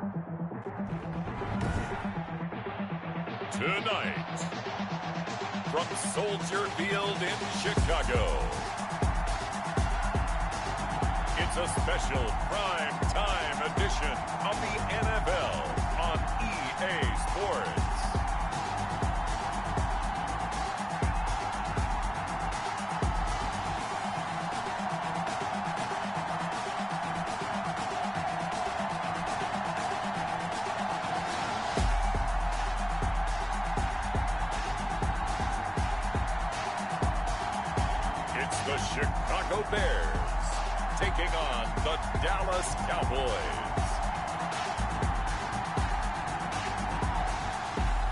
Tonight, from Soldier Field in Chicago, it's a special prime time edition of the NFL on EA Sports. The Chicago Bears taking on the Dallas Cowboys.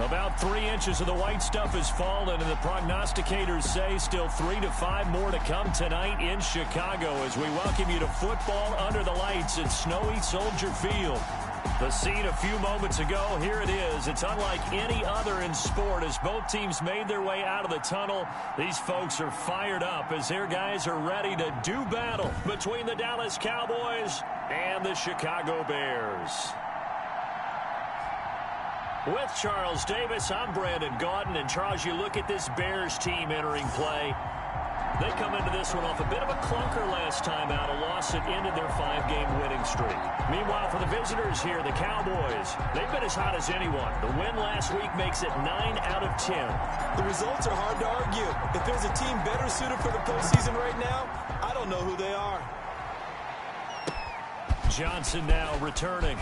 About 3 inches of the white stuff has fallen, and the prognosticators say still 3 to 5 more to come tonight in Chicago as we welcome you to football under the lights at snowy Soldier Field. The scene a few moments ago, here it is. It's unlike any other in sport as both teams made their way out of the tunnel. These folks are fired up as their guys are ready to do battle between the Dallas Cowboys and the Chicago Bears. With Charles Davis, I'm Brandon Gaudin. And Charles, you look at this Bears team entering play. They come into this one off a bit of a clunker last time out, a loss that ended their 5-game winning streak. Meanwhile, for the visitors here, the Cowboys, they've been as hot as anyone. The win last week makes it 9 out of 10. The results are hard to argue. If there's a team better suited for the postseason right now, I don't know who they are. Johnson now returning.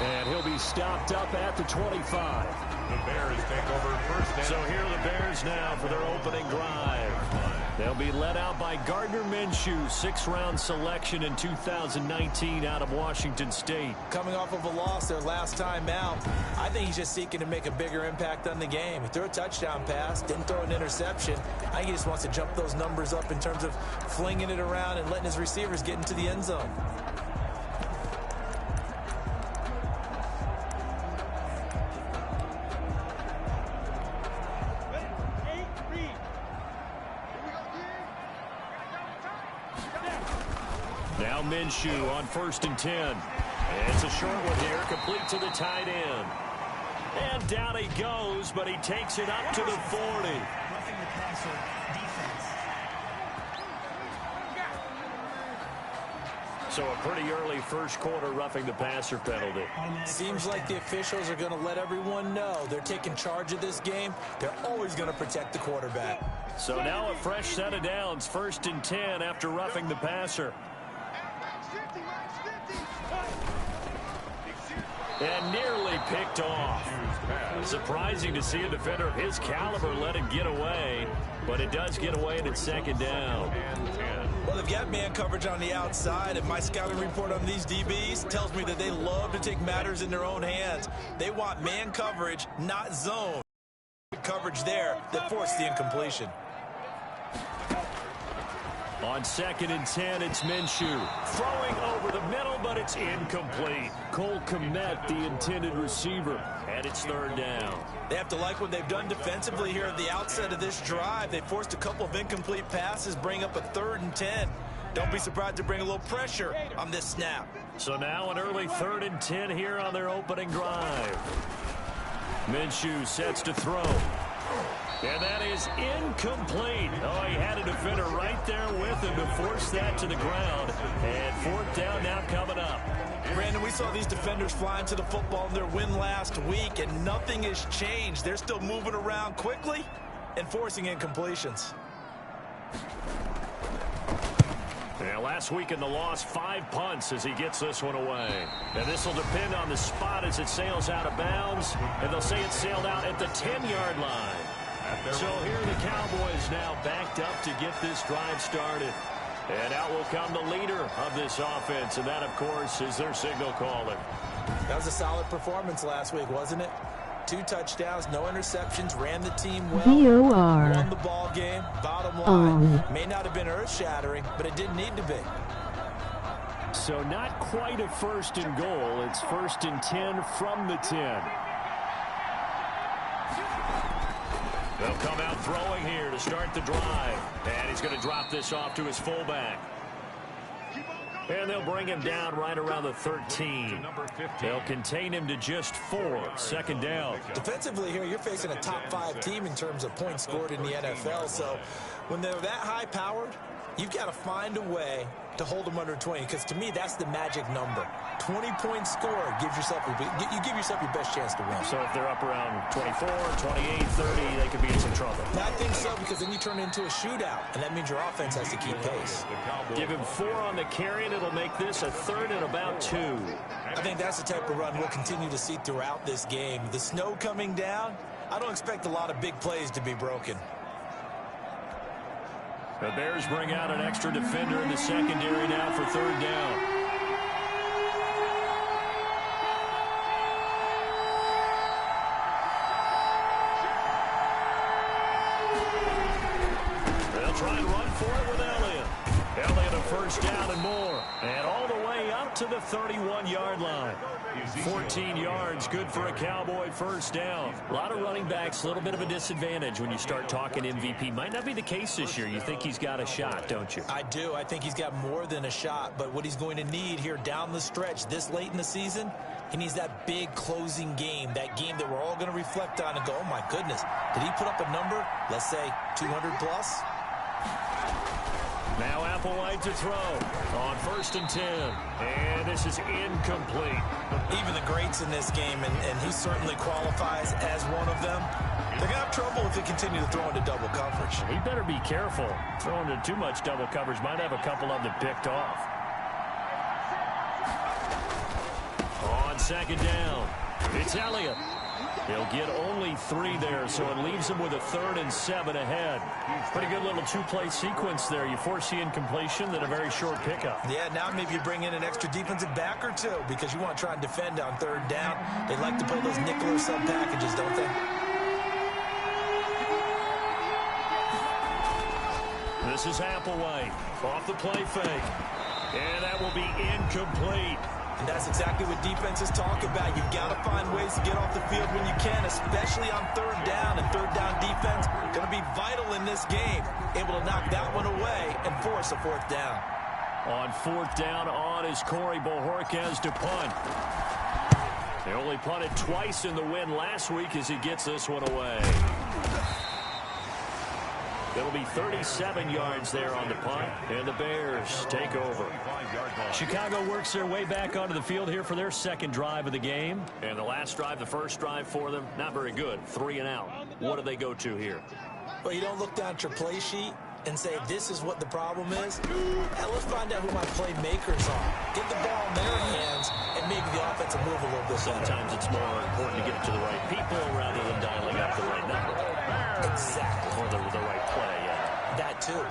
And he'll be stopped up at the 25. The Bears take over first. So here are the Bears now for their opening drive. They'll be led out by Gardner Minshew, 6th-round selection in 2019 out of Washington State. Coming off of a loss their last time out, I think he's just seeking to make a bigger impact on the game. He threw a touchdown pass, didn't throw an interception. I think he just wants to jump those numbers up in terms of flinging it around and letting his receivers get into the end zone. Now Minshew on 1st and 10. It's a short one here, complete to the tight end. And down he goes, but he takes it up to the 40. So a pretty early first quarter roughing the passer penalty. Seems like the officials are going to let everyone know they're taking charge of this game. They're always going to protect the quarterback. So now a fresh set of downs, 1st and 10 after roughing the passer. And nearly picked off. Surprising to see a defender of his caliber let it get away, but it does get away and it's 2nd down. Well, they've got man coverage on the outside, and my scouting report on these DBs tells me that they love to take matters in their own hands. They want man coverage, not zone. Coverage there that forced the incompletion. On 2nd and 10, it's Minshew. Throwing over the middle, but it's incomplete. Cole Kmet, the intended receiver, and it's 3rd down. They have to like what they've done defensively here at the outset of this drive. They forced a couple of incomplete passes, bring up a 3rd and 10. Don't be surprised to bring a little pressure on this snap. So now an early 3rd and 10 here on their opening drive. Minshew sets to throw. And that is incomplete. Oh, he had a defender right there with him to force that to the ground. And 4th down now coming up. Brandon, we saw these defenders flying to the football in their win last week, and nothing has changed. They're still moving around quickly and forcing incompletions. Yeah, last week in the loss, 5 punts as he gets this one away. And this will depend on the spot as it sails out of bounds. And they'll say it sailed out at the 10-yard line. So here are the Cowboys now backed up to get this drive started. And out will come the leader of this offense, and that, of course, is their signal caller. That was a solid performance last week, wasn't it? 2 touchdowns, no interceptions, ran the team well, VOR. won the ball game. Bottom line, may not have been earth-shattering, but it didn't need to be. So not quite a 1st and goal. It's 1st and 10 from the 10. They'll come out throwing here to start the drive. And he's going to drop this off to his fullback. And they'll bring him down right around the 13. They'll contain him to just 4. Second down. Defensively here, you're facing a top-5 team in terms of points scored in the NFL. So when they're that high-powered, you've got to find a way to hold them under 20, because to me, that's the magic number. 20-point score gives yourself you give yourself your best chance to win. So if they're up around 24, 28, 30, they could be in some trouble. I think so, because then you turn it into a shootout, and that means your offense has to keep pace. Give him 4 on the carry, and it'll make this a 3rd and about 2. I think that's the type of run we'll continue to see throughout this game. The snow coming down, I don't expect a lot of big plays to be broken. The Bears bring out an extra defender in the secondary now for 3rd down. They'll try and run for it with Elliott. Elliott a first down and more. And all the way up to the 31-yard line. 14 yards, good for a Cowboy first down. A lot of running backs, a little bit of a disadvantage when you start talking MVP. Might not be the case this year. You think he's got a shot, don't you? I do. I think he's got more than a shot. But what he's going to need here down the stretch this late in the season, he needs that big closing game, that game that we're all going to reflect on and go, oh, my goodness, did he put up a number, let's say 200 plus? Now Applewhite to throw on 1st and 10. And this is incomplete. Even the greats in this game, and he certainly qualifies as one of them, they're going to have trouble if they continue to throw into double coverage. He better be careful. Throwing into too much double coverage might have a couple of them picked off. On 2nd down, it's Elliott. He'll get only 3 there, so it leaves him with a 3rd and 7 ahead. Pretty good little 2-play sequence there. You force the incompletion, then a very short pickup. Yeah, now maybe you bring in an extra defensive back or 2 because you want to try and defend on 3rd down. They like to play those nickel or sub packages, don't they? This is Applewhite off the play fake. And that will be incomplete. And that's exactly what defenses talk about. You've got to find ways to get off the field when you can, especially on 3rd down. And 3rd down defense going to be vital in this game. Able to knock that one away and force a 4th down. On 4th down on is Corey Bojorquez to punt. They only punted twice in the win last week as he gets this one away. It'll be 37 yards there on the punt, and the Bears take over. Chicago works their way back onto the field here for their 2nd drive of the game. And the last drive, the first drive for them, not very good. 3 and out. What do they go to here? Well, you don't look down at your play sheet and say, this is what the problem is. Now, let's find out who my playmakers are. Get the ball in their hands and maybe the offense will move a little bit. Sometimes it's more important to get it to the right people rather than dialing up the right number. Exactly. Or the right play, yeah. That too.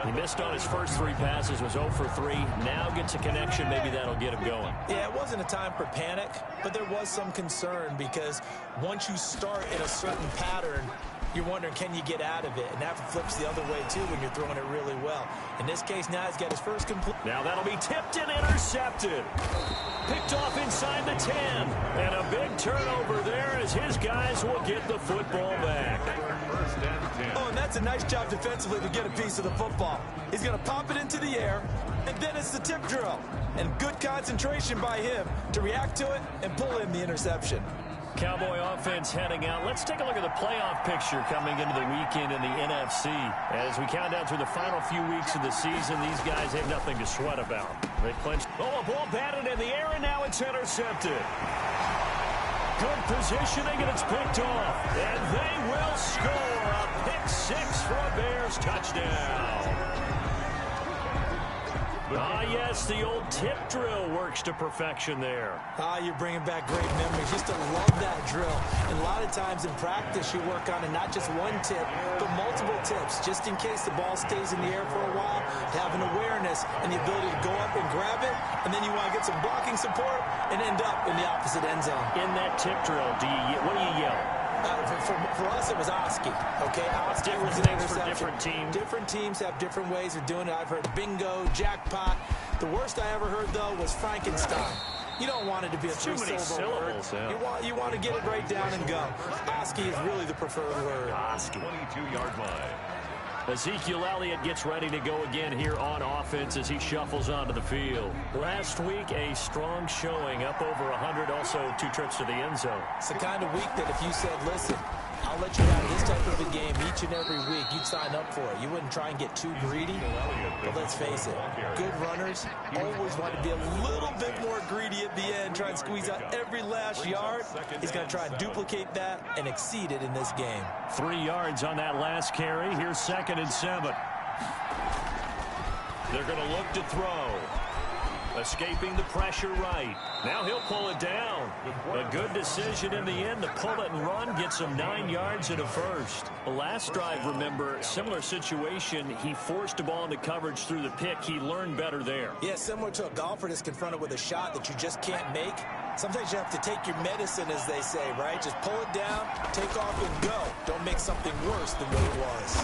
He missed on his first 3 passes, was 0 for 3. Now gets a connection. Maybe that'll get him going. Yeah, it wasn't a time for panic, but there was some concern because once you start in a certain pattern, you're wondering, can you get out of it? And that flips the other way, too, when you're throwing it really well. In this case, now he's got his first complete. Now that'll be tipped and intercepted. Picked off inside the 10. And a big turnover there as his guys will get the football back. Oh, and that's a nice job defensively to get a piece of the football. He's going to pop it into the air, and then it's the tip drill. And good concentration by him to react to it and pull in the interception. Cowboy offense heading out. Let's take a look at the playoff picture coming into the weekend in the NFC. As we count down through the final few weeks of the season, these guys have nothing to sweat about. They clinched. Oh, a ball batted in the air, and now it's intercepted. Good positioning, and it's picked off. And they will score a pick 6 for a Bears touchdown. Ah, yes, the old tip drill works to perfection there. Ah, you're bringing back great memories. Used to love that drill. And a lot of times in practice, you work on it, not just one tip, but multiple tips, just in case the ball stays in the air for a while, to have an awareness and the ability to go up and grab it, and then you want to get some blocking support and end up in the opposite end zone. In that tip drill, what do you yell? For us, it was Oski. Okay, Oski was an interception. For different teams. Different teams have different ways of doing it. I've heard bingo, jackpot. The worst I ever heard, though, was Frankenstein. You don't want it to be a three-syllable word. Yeah. You want to get it right down and go. Oski is really the preferred word. Oski. 22-yard line. Ezekiel Elliott gets ready to go again here on offense as he shuffles onto the field. Last week, a strong showing, up over 100, also 2 trips to the end zone. It's the kind of week that if you said, listen, I'll let you have this type of a game each and every week, you'd sign up for it. You wouldn't try and get too greedy. But let's face it, good runners always want to be a little bit more greedy at the end, try and squeeze out every last yard. He's going to try and duplicate that and exceed it in this game. 3 yards on that last carry. Here's 2nd and 7. They're going to look to throw. Escaping the pressure right. Now he'll pull it down. A good decision in the end to pull it and run. Gets him 9 yards and a first. The last drive, remember, similar situation. He forced the ball into coverage through the pick. He learned better there. Yeah, similar to a golfer that's confronted with a shot that you just can't make. Sometimes you have to take your medicine, as they say, right? Just pull it down, take off, and go. Don't make something worse than what it was.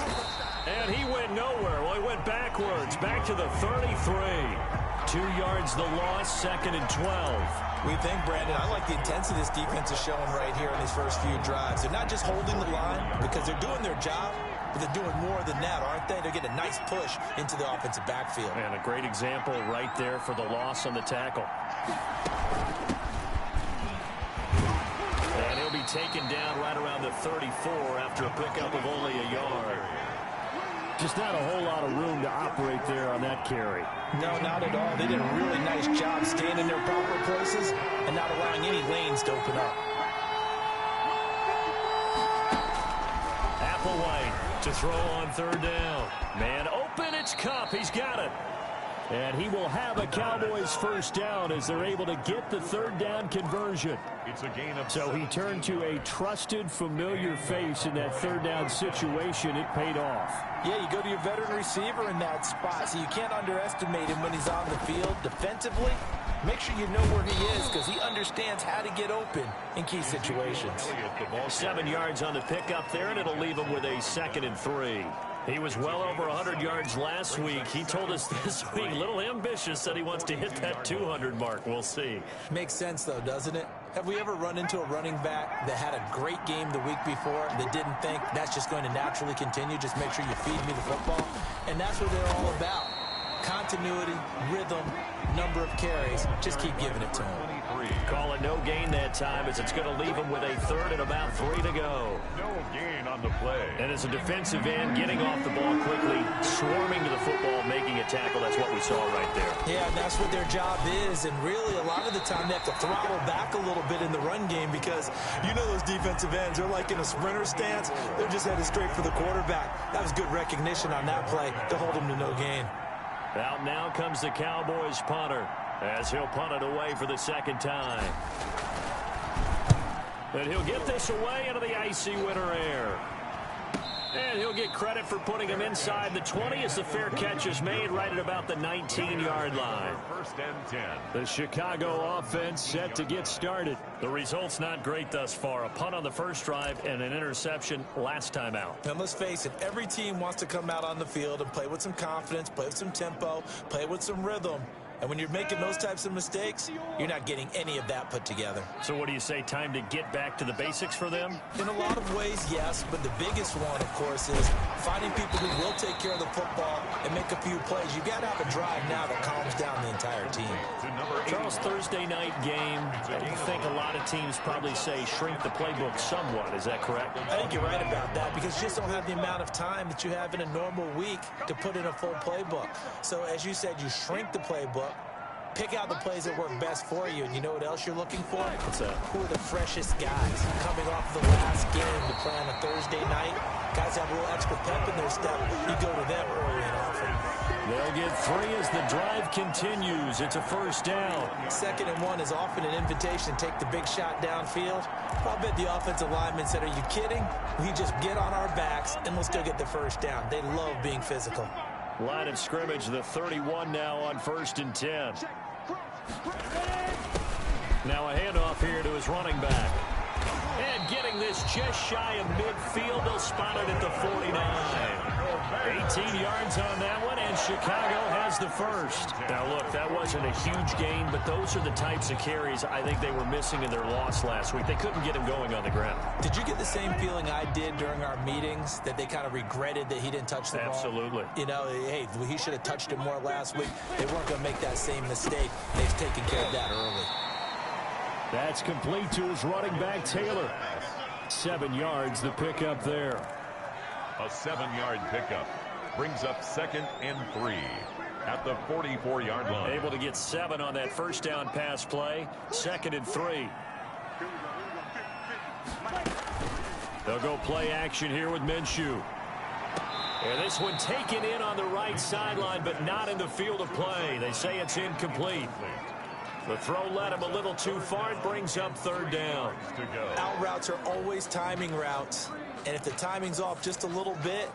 And he went nowhere. Well, he went backwards, back to the 33. 2 yards the loss, 2nd and 12. We think, Brandon, I like the intensity this defense is showing right here in these first few drives. They're not just holding the line because they're doing their job, but they're doing more than that, aren't they? They're getting a nice push into the offensive backfield. And a great example right there for the loss on the tackle. And he'll be taken down right around the 34 after a pickup of only a yard. Just not a whole lot of room to operate there on that carry. No, not at all. They did a really nice job staying in their proper places and not allowing any lanes to open up. Applewhite to throw on 3rd down. Man open, it's Kupp. He's got it. And he will have a Cowboys first down as they're able to get the 3rd down conversion. It's a gain of So he turned to a trusted, familiar face in that 3rd down situation. It paid off. Yeah, you go to your veteran receiver in that spot, so you can't underestimate him when he's on the field. Defensively, make sure you know where he is because he understands how to get open in key situations. 7 yards on the pickup there, and it'll leave him with a 2nd and 3. He was well over 100 yards last week. He told us this week, a little ambitious, that he wants to hit that 200 mark. We'll see. Makes sense, though, doesn't it? Have we ever run into a running back that had a great game the week before that didn't think that's just going to naturally continue? Just make sure you feed me the football. And that's what they're all about. Continuity, rhythm, number of carries. Just keep giving it to him. Call it no gain that time as it's going to leave him with a 3rd and about 3 to go. no gain on the play. And as a defensive end, getting off the ball quickly, swarming to the football, making a tackle. That's what we saw right there. Yeah, and that's what their job is. And really, a lot of the time, they have to throttle back a little bit in the run game because you know those defensive ends, they're like in a sprinter stance. They're just headed straight for the quarterback. That was good recognition on that play to hold him to no gain. Out now comes the Cowboys punter as he'll punt it away for the 2nd time. And he'll get this away into the icy winter air. And he'll get credit for putting him inside the 20 as the fair catch is made right at about the 19-yard line. 1st and 10. The Chicago offense set to get started. The result's not great thus far. A punt on the first drive and an interception last time out. And let's face it, every team wants to come out on the field and play with some confidence, play with some tempo, play with some rhythm. And when you're making those types of mistakes, you're not getting any of that put together. So what do you say, time to get back to the basics for them? In a lot of ways, yes, but the biggest one, of course, is finding people who will take care of the football and make a few plays. You got to have a drive now that calms down the entire team. Charles, Thursday night game, I think a lot of teams probably say shrink the playbook somewhat. Is that correct? I think you're right about that because you just don't have the amount of time that you have in a normal week to put in a full playbook. So as you said, you shrink the playbook. Pick out the plays that work best for you. And you know what else you're looking for? What's that? Who are the freshest guys coming off the last game to play on a Thursday night? Guys have a little extra pep in their step. You go to them early and often. They'll get 3 as the drive continues. It's a 1st down. 2nd and 1 is often an invitation to take the big shot downfield. I'll bet the offensive lineman said, are you kidding? We just get on our backs and let's go get the 1st down. They love being physical. Line of scrimmage, the 31 now on 1st and 10. Now a handoff here to his running back. And getting this just shy of midfield. They'll spot it at the 49. 18 yards on that one, and Chicago has the first. Now, look, that wasn't a huge gain, but those are the types of carries I think they were missing in their loss last week. They couldn't get him going on the ground. Did you get the same feeling I did during our meetings, that they kind of regretted that he didn't touch the ball? Absolutely. You know, hey, he should have touched it more last week. They weren't going to make that same mistake. They've taken care of that early. That's complete to his running back, Taylor. 7 yards, the pickup there. A 7-yard pickup brings up 2nd and 3 at the 44-yard line. Able to get 7 on that first down pass play. 2nd and 3. They'll go play action here with Minshew. And this one taken in on the right sideline, but not in the field of play. They say it's incomplete. The throw led him a little too far. It brings up 3rd down. Out routes are always timing routes. And if the timing's off just a little bit,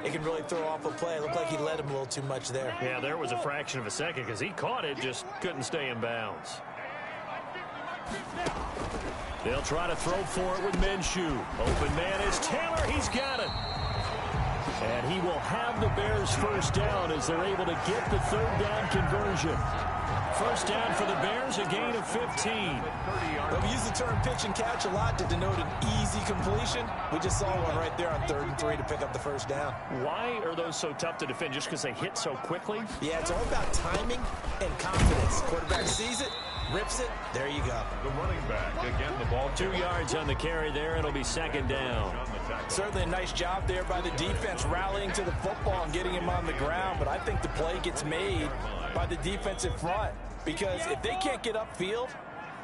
it can really throw off a play. It looked like he led him a little too much there. Yeah, there was a fraction of a second because he caught it, just couldn't stay in bounds. They'll try to throw for it with Minshew. Open man is Taylor. He's got it. And he will have the Bears first down as they're able to get the 3rd down conversion. First down for the Bears, a gain of 15. But we use the term pitch and catch a lot to denote an easy completion. We just saw one right there on 3rd and 3 to pick up the first down. Why are those so tough to defend? Just because they hit so quickly? Yeah, it's all about timing and confidence. Quarterback sees it, rips it, there you go. The running back, again, the ball 2 yards on the carry there. It'll be 2nd down. Certainly a nice job there by the defense rallying to the football and getting him on the ground, but I think the play gets made by the defensive front, because if they can't get upfield,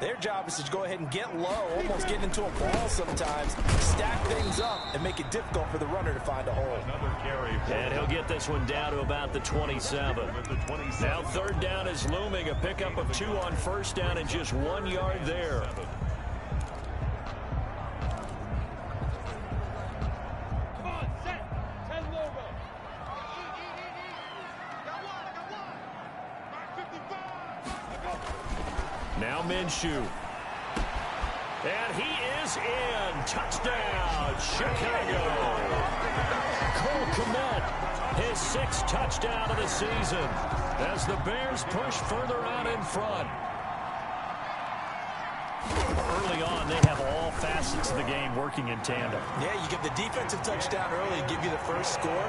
their job is to go ahead and get low, almost get into a ball sometimes, stack things up, and make it difficult for the runner to find a hole. Another carry. And he'll get this one down to about the 27. Now 3rd down is looming. A pickup of 2 on first down and just 1 yard there. Now Minshew. And he is in. Touchdown, Chicago. Cole Kmet, his 6th touchdown of the season as the Bears push further out in front. Early on, they have all facets of the game working in tandem. Yeah, you get the defensive touchdown early and give you the first score,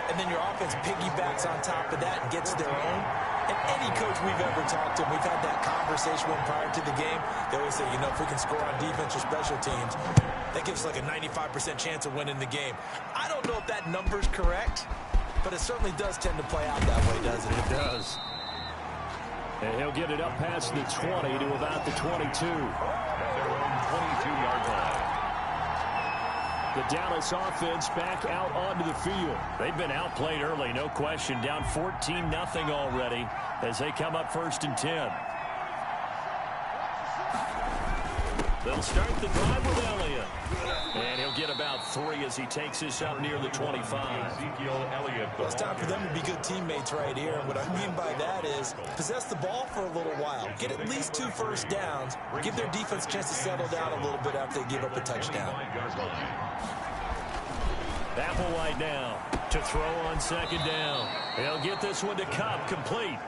and then your offense piggybacks on top of that and gets their own. And any coach we've ever talked to, we've had that conversation when prior to the game, they always say, you know, if we can score on defense or special teams, that gives us like a 95% chance of winning the game. I don't know if that number's correct, but it certainly does tend to play out that way, doesn't it? It does. And he'll get it up past the 20 to about the 22. At their own 22-yard line. The Dallas offense back out onto the field. They've been outplayed early, no question. Down 14-0 already as they come up 1st and 10. They'll start the drive with Elliott. And he'll get about 3 as he takes this up near the 25. Ezekiel Elliott. Well, it's time for them to be good teammates right here. And what I mean by that is possess the ball for a little while. Get at least 2 first downs. Give their defense a chance to settle down a little bit after they give up a touchdown. Applewhite now to throw on 2nd down. He'll get this one to Kupp, complete.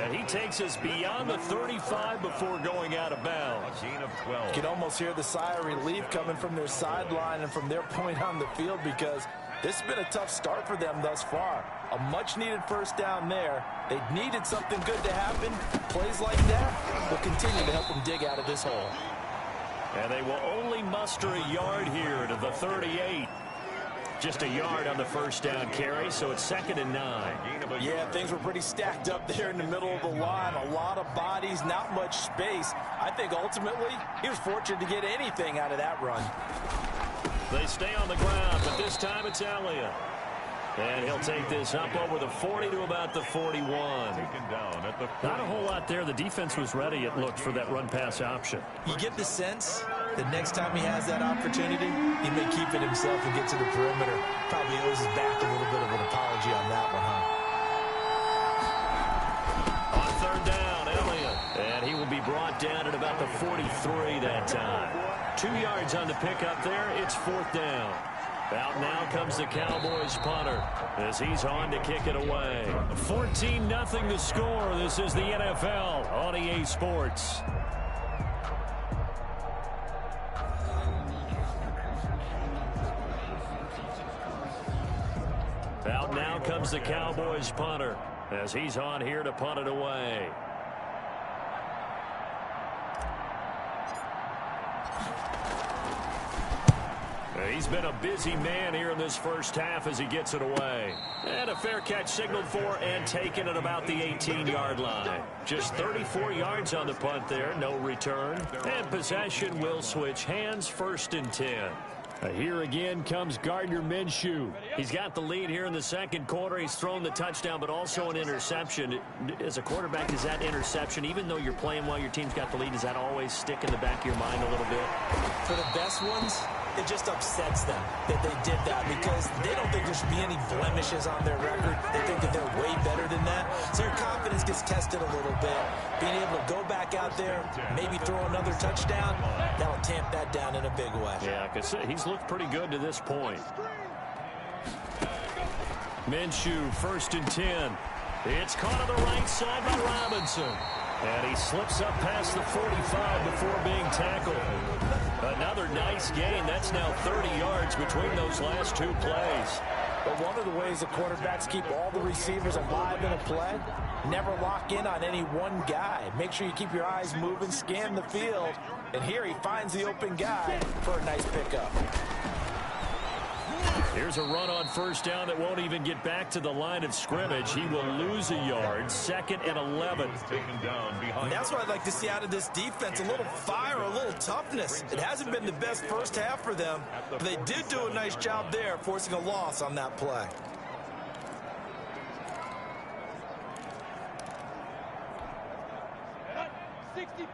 And he takes us beyond the 35 before going out of bounds. A gain of 12. You can almost hear the sigh of relief coming from their sideline and from their point on the field, because this has been a tough start for them thus far. A much-needed first down there. They needed something good to happen. Plays like that will continue to help them dig out of this hole. And they will only muster a yard here to the 38. Just a yard on the first down carry, so it's 2nd and 9. Yeah, things were pretty stacked up there in the middle of the line. A lot of bodies, not much space. I think ultimately he was fortunate to get anything out of that run. They stay on the ground, but this time it's Elliott. And he'll take this up over the 40 to about the 41. Taken down at the 40. Not a whole lot there. The defense was ready, it looked, for that run-pass option. You get the sense that next time he has that opportunity, he may keep it himself and get to the perimeter. Probably owes his back a little bit of an apology on that one, huh? On 3rd down, Elliott. And he will be brought down at about the 43 that time. 2 yards on the pickup there. It's 4th down. Out now comes the Cowboys punter as he's on to kick it away. 14-0 the score. This is the NFL on EA Sports. Out now comes the Cowboys punter as he's on here to punt it away. He's been a busy man here in this first half as he gets it away. And a fair catch signaled for and taken at about the 18-yard line. Just 34 yards on the punt there, no return. And possession will switch hands, 1st and 10. Here again comes Gardner Minshew. He's got the lead here in the second quarter. He's thrown the touchdown, but also an interception. As a quarterback, does that interception, even though you're playing well, your team's got the lead, does that always stick in the back of your mind a little bit? For the best ones, it just upsets them that they did that because they don't think there should be any blemishes on their record. They think that they're way better than that. So your confidence gets tested a little bit. Being able to go back out there, maybe throw another touchdown, that'll tamp that down in a big way. Yeah, because he's looked pretty good to this point. Minshew, 1st and 10. It's caught on the right side by Robinson. And he slips up past the 45 before being tackled. Another nice gain. That's now 30 yards between those last 2 plays. But one of the ways the quarterbacks keep all the receivers alive in a play, never lock in on any one guy. Make sure you keep your eyes moving, scan the field. And here he finds the open guy for a nice pickup. Here's a run on 1st down that won't even get back to the line of scrimmage. He will lose a yard. 2nd and 11. And that's what I'd like to see out of this defense. A little fire, a little toughness. It hasn't been the best first half for them, but they did do a nice job there, forcing a loss on that play.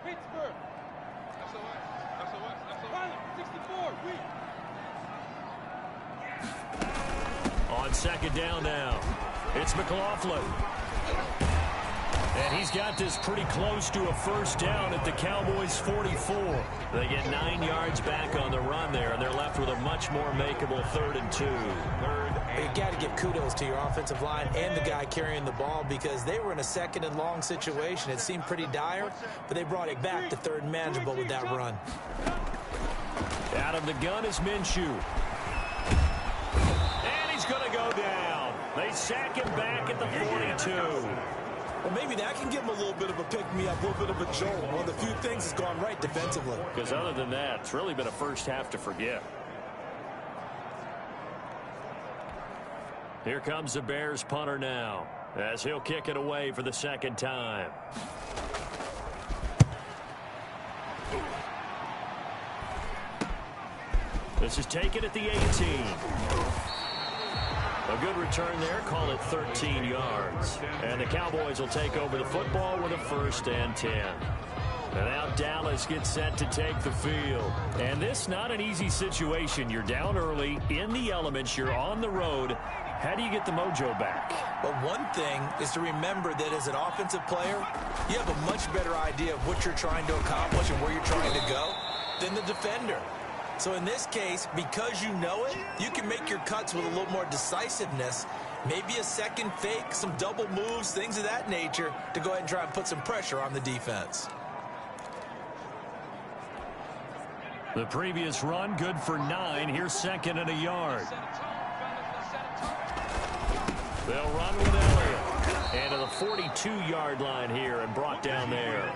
Pittsburgh. That's 64. On 2nd down now, it's McLaughlin. And he's got this pretty close to a 1st down at the Cowboys' 44. They get 9 yards back on the run there, and they're left with a much more makeable 3rd and 2. You got to give kudos to your offensive line and the guy carrying the ball because they were in a 2nd and long situation. It seemed pretty dire, but they brought it back to 3rd and manageable with that run. Out of the gun is Minshew. And he's going to go down. They sack him back at the 42. Well, maybe that can give him a little bit of a pick-me-up, a little bit of a jolt. One of the few things that's gone right defensively. Because other than that, it's really been a first half to forget. Here comes the Bears punter now, as he'll kick it away for the 2nd time. This is taken at the 18. A good return there, call it 13 yards. And the Cowboys will take over the football with a 1st and 10. And now Dallas gets set to take the field. And this not an easy situation. You're down early, in the elements, you're on the road. How do you get the mojo back? Well, one thing is to remember that as an offensive player, you have a much better idea of what you're trying to accomplish and where you're trying to go than the defender. So in this case, because you know it, you can make your cuts with a little more decisiveness. Maybe a second fake, some double moves, things of that nature to go ahead and try and put some pressure on the defense. The previous run, good for 9. Here's 2nd and a yard. They'll run with Elliott. And to the 42-yard line here and brought down there.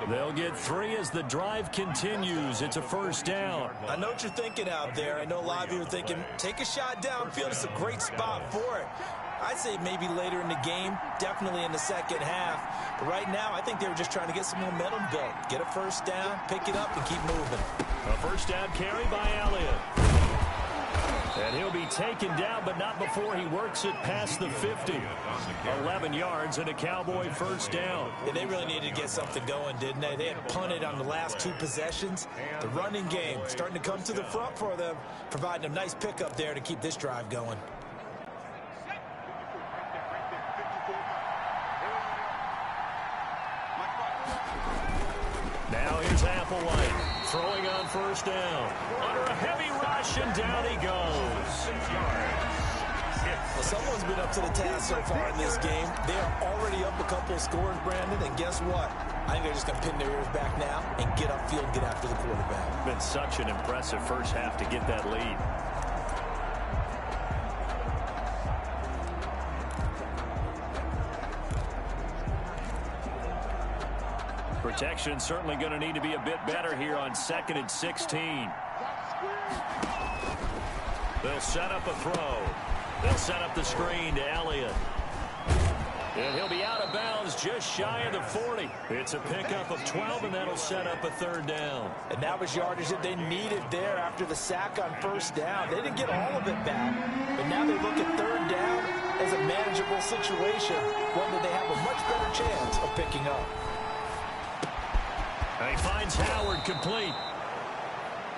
They'll get 3 as the drive continues. It's a 1st down. I know what you're thinking out there. I know a lot of you are thinking, take a shot downfield. It's a great spot for it. I'd say maybe later in the game, definitely in the second half. But right now, I think they were just trying to get some momentum built. Get a 1st down, pick it up, and keep moving. A 1st down carry by Elliott. And he'll be taken down, but not before he works it past the 50. 11 yards and a Cowboy 1st down. Yeah, they really needed to get something going, didn't they? They had punted on the last 2 possessions. The running game starting to come to the front for them, providing a nice pickup there to keep this drive going. Now here's Applewhite. Throwing on first down. Under a heavy rush, and down he goes. Well, someone's been up to the task so far in this game. They are already up a couple of scores, Brandon, and guess what? I think they're just going to pin their ears back now and get upfield and get after the quarterback. Been such an impressive first half to get that lead. Protection certainly going to need to be a bit better here on 2nd and 16. They'll set up a throw. They'll set up the screen to Elliott. And he'll be out of bounds just shy of the 40. It's a pickup of 12, and that'll set up a third down. And that was yardage that they needed there after the sack on first down. They didn't get all of it back, but now they look at third down as a manageable situation, one that they have a much better chance of picking up. And he finds Howard complete.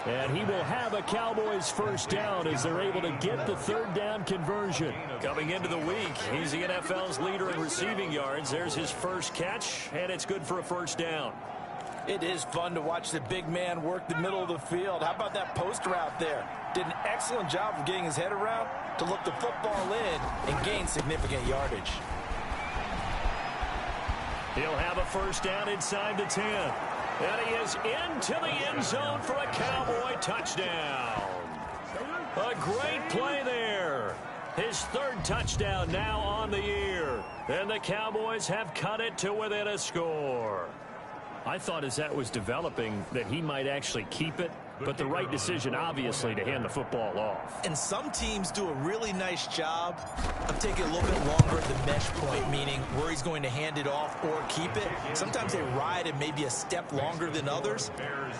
And he will have a Cowboys first down as they're able to get the third down conversion. Coming into the week, he's the NFL's leader in receiving yards. There's his first catch, and it's good for a first down. It is fun to watch the big man work the middle of the field. How about that post route there? Did an excellent job of getting his head around to look the football in and gain significant yardage. He'll have a first down inside the 10. And he is into the end zone for a Cowboy touchdown. A great play there. His third touchdown now on the year. And the Cowboys have cut it to within a score. I thought as that was developing that he might actually keep it, but the right decision, obviously, to hand the football off. And some teams do a really nice job of taking a little bit longer at the mesh point, meaning where he's going to hand it off or keep it. Sometimes they ride it maybe a step longer than others.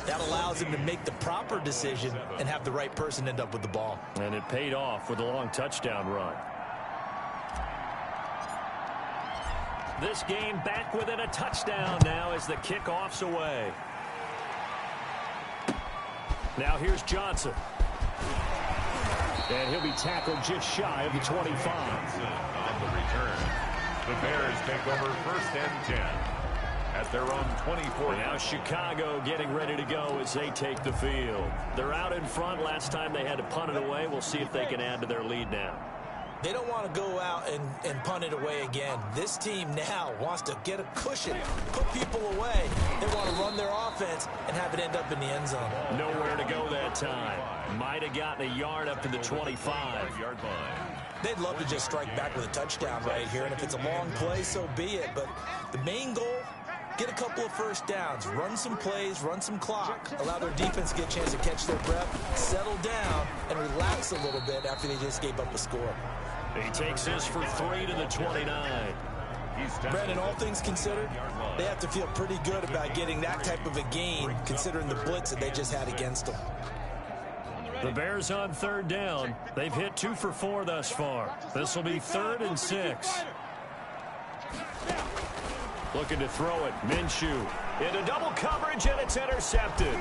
That allows him to make the proper decision and have the right person end up with the ball. And it paid off with a long touchdown run. This game back within a touchdown now as the kickoff's away. Now here's Johnson. And he'll be tackled just shy of the 25. On the return, the Bears take over 1st and 10 at their own 24. Now Chicago getting ready to go as they take the field. They're out in front. Last time they had to punt it away. We'll see if they can add to their lead now. They don't want to go out and punt it away again. This team now wants to get a cushion, put people away. They want to run their offense and have it end up in the end zone. Nowhere to go that time. Might have gotten a yard up to the 25-yard line. They'd love to just strike back with a touchdown right here, and if it's a long play, so be it. But the main goal, get a couple of first downs, run some plays, run some clock, allow their defense to get a chance to catch their breath, settle down, and relax a little bit after they just gave up a score. He takes this for 3 to the 29. Brandon, all things considered, they have to feel pretty good about getting that type of a gain, considering the blitz that they just had against them. The Bears on third down. They've hit 2 for 4 thus far. This will be 3rd and 6. Looking to throw it. Minshew into double coverage, and it's intercepted.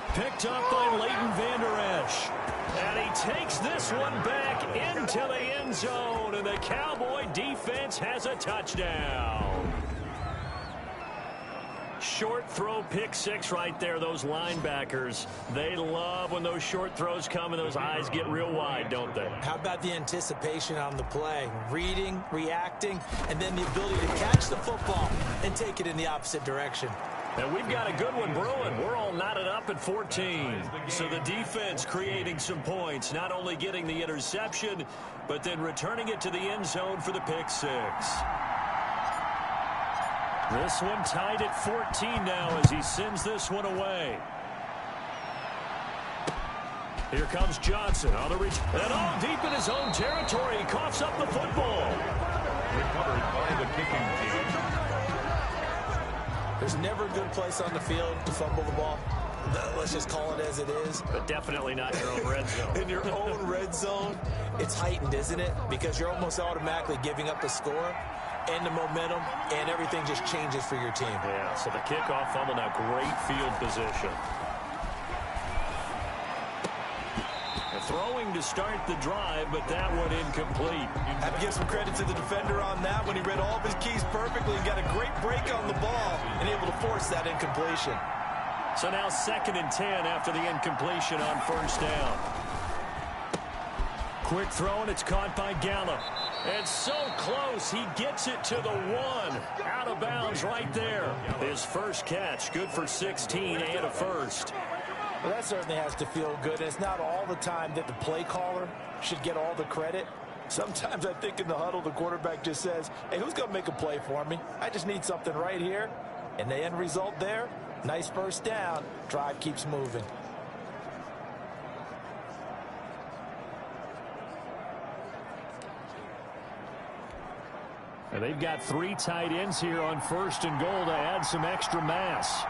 Picked up by Leighton Vander Esch. And he takes this one back into the end zone, and the Cowboy defense has a touchdown. Short throw, pick 6 right there. Those linebackers, they love when those short throws come and those eyes get real wide, don't they? How about the anticipation on the play? Reading, reacting, and then the ability to catch the football and take it in the opposite direction. And we've got a good one brewing. We're all knotted up at 14. So the defense creating some points, not only getting the interception, but then returning it to the end zone for the pick 6. This one tied at 14 now as he sends this one away. Here comes Johnson on the reach. And all deep in his own territory. He coughs up the football. Recovered by the kicking team. There's never a good place on the field to fumble the ball. Let's just call it as it is. But definitely not your own red zone. In your own red zone, it's heightened, isn't it? Because you're almost automatically giving up a score and the momentum, and everything just changes for your team. Yeah, so the kickoff fumble, now great field position. Throwing to start the drive, but that one incomplete. Have to give some credit to the defender on that when he read all of his keys perfectly and got a great break on the ball and able to force that incompletion. So now 2nd and 10 after the incompletion on first down. Quick throw, and it's caught by Gallup. And so close, he gets it to the 1. Out of bounds right there. His first catch, good for 16 and a first. Well, that certainly has to feel good. It's not all the time that the play caller should get all the credit. Sometimes I think in the huddle, the quarterback just says, hey, who's going to make a play for me? I just need something right here. And the end result there, nice first down. Drive keeps moving. And they've got 3 tight ends here on 1st and goal to add some extra mass.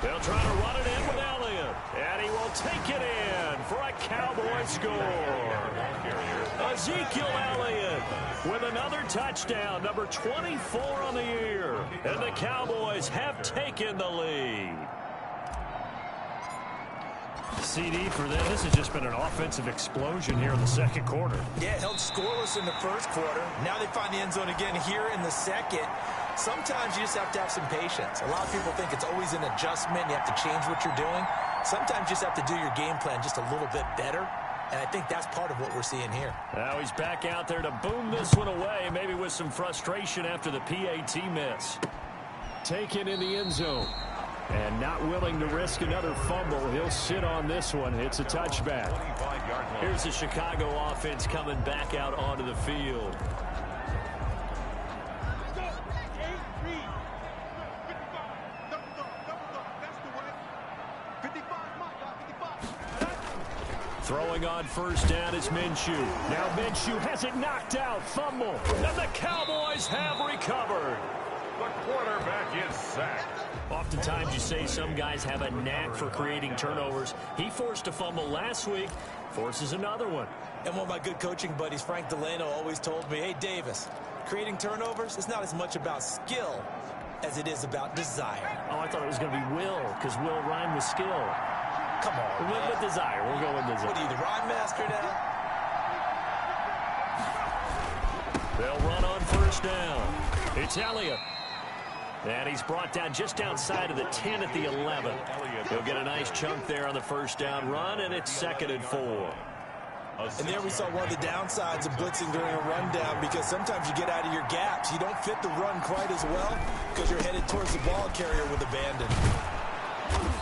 They'll try to run it in with Elliott. And he will take it in for a Cowboy score. Ezekiel Elliott with another touchdown, number 24 on the year. And the Cowboys have taken the lead. CD for them. This has just been an offensive explosion here in the 2nd quarter. Yeah, held scoreless in the 1st quarter. Now they find the end zone again here in the 2nd. Sometimes you just have to have some patience. A lot of people think it's always an adjustment. You have to change what you're doing. Sometimes you just have to do your game plan just a little bit better. And I think that's part of what we're seeing here. Now he's back out there to boom this one away, maybe with some frustration after the PAT miss. Taken in the end zone. And not willing to risk another fumble. He'll sit on this one. It's a touchback. Here's the Chicago offense coming back out onto the field. Throwing on first down is Minshew. Now Minshew has it knocked out. Fumble. And the Cowboys have recovered. The quarterback is sacked. Oftentimes you say some guys have a knack for creating turnovers. He forced a fumble last week, forces another one. And one of my good coaching buddies, Frank Delano, always told me, hey, Davis, creating turnovers is not as much about skill as it is about desire. Oh, I thought it was going to be will, because will rhyme with skill. Come on, We'll man. with desire. We'll go with desire. What are you, the rhyme master now? They'll run on first down. It's Elliott. And he's brought down just outside of the 10 at the 11. He'll get a nice chunk there on the first down run, and it's 2nd and 4. And there we saw one of the downsides of blitzing during a rundown, because sometimes you get out of your gaps. You don't fit the run quite as well because you're headed towards the ball carrier with abandon.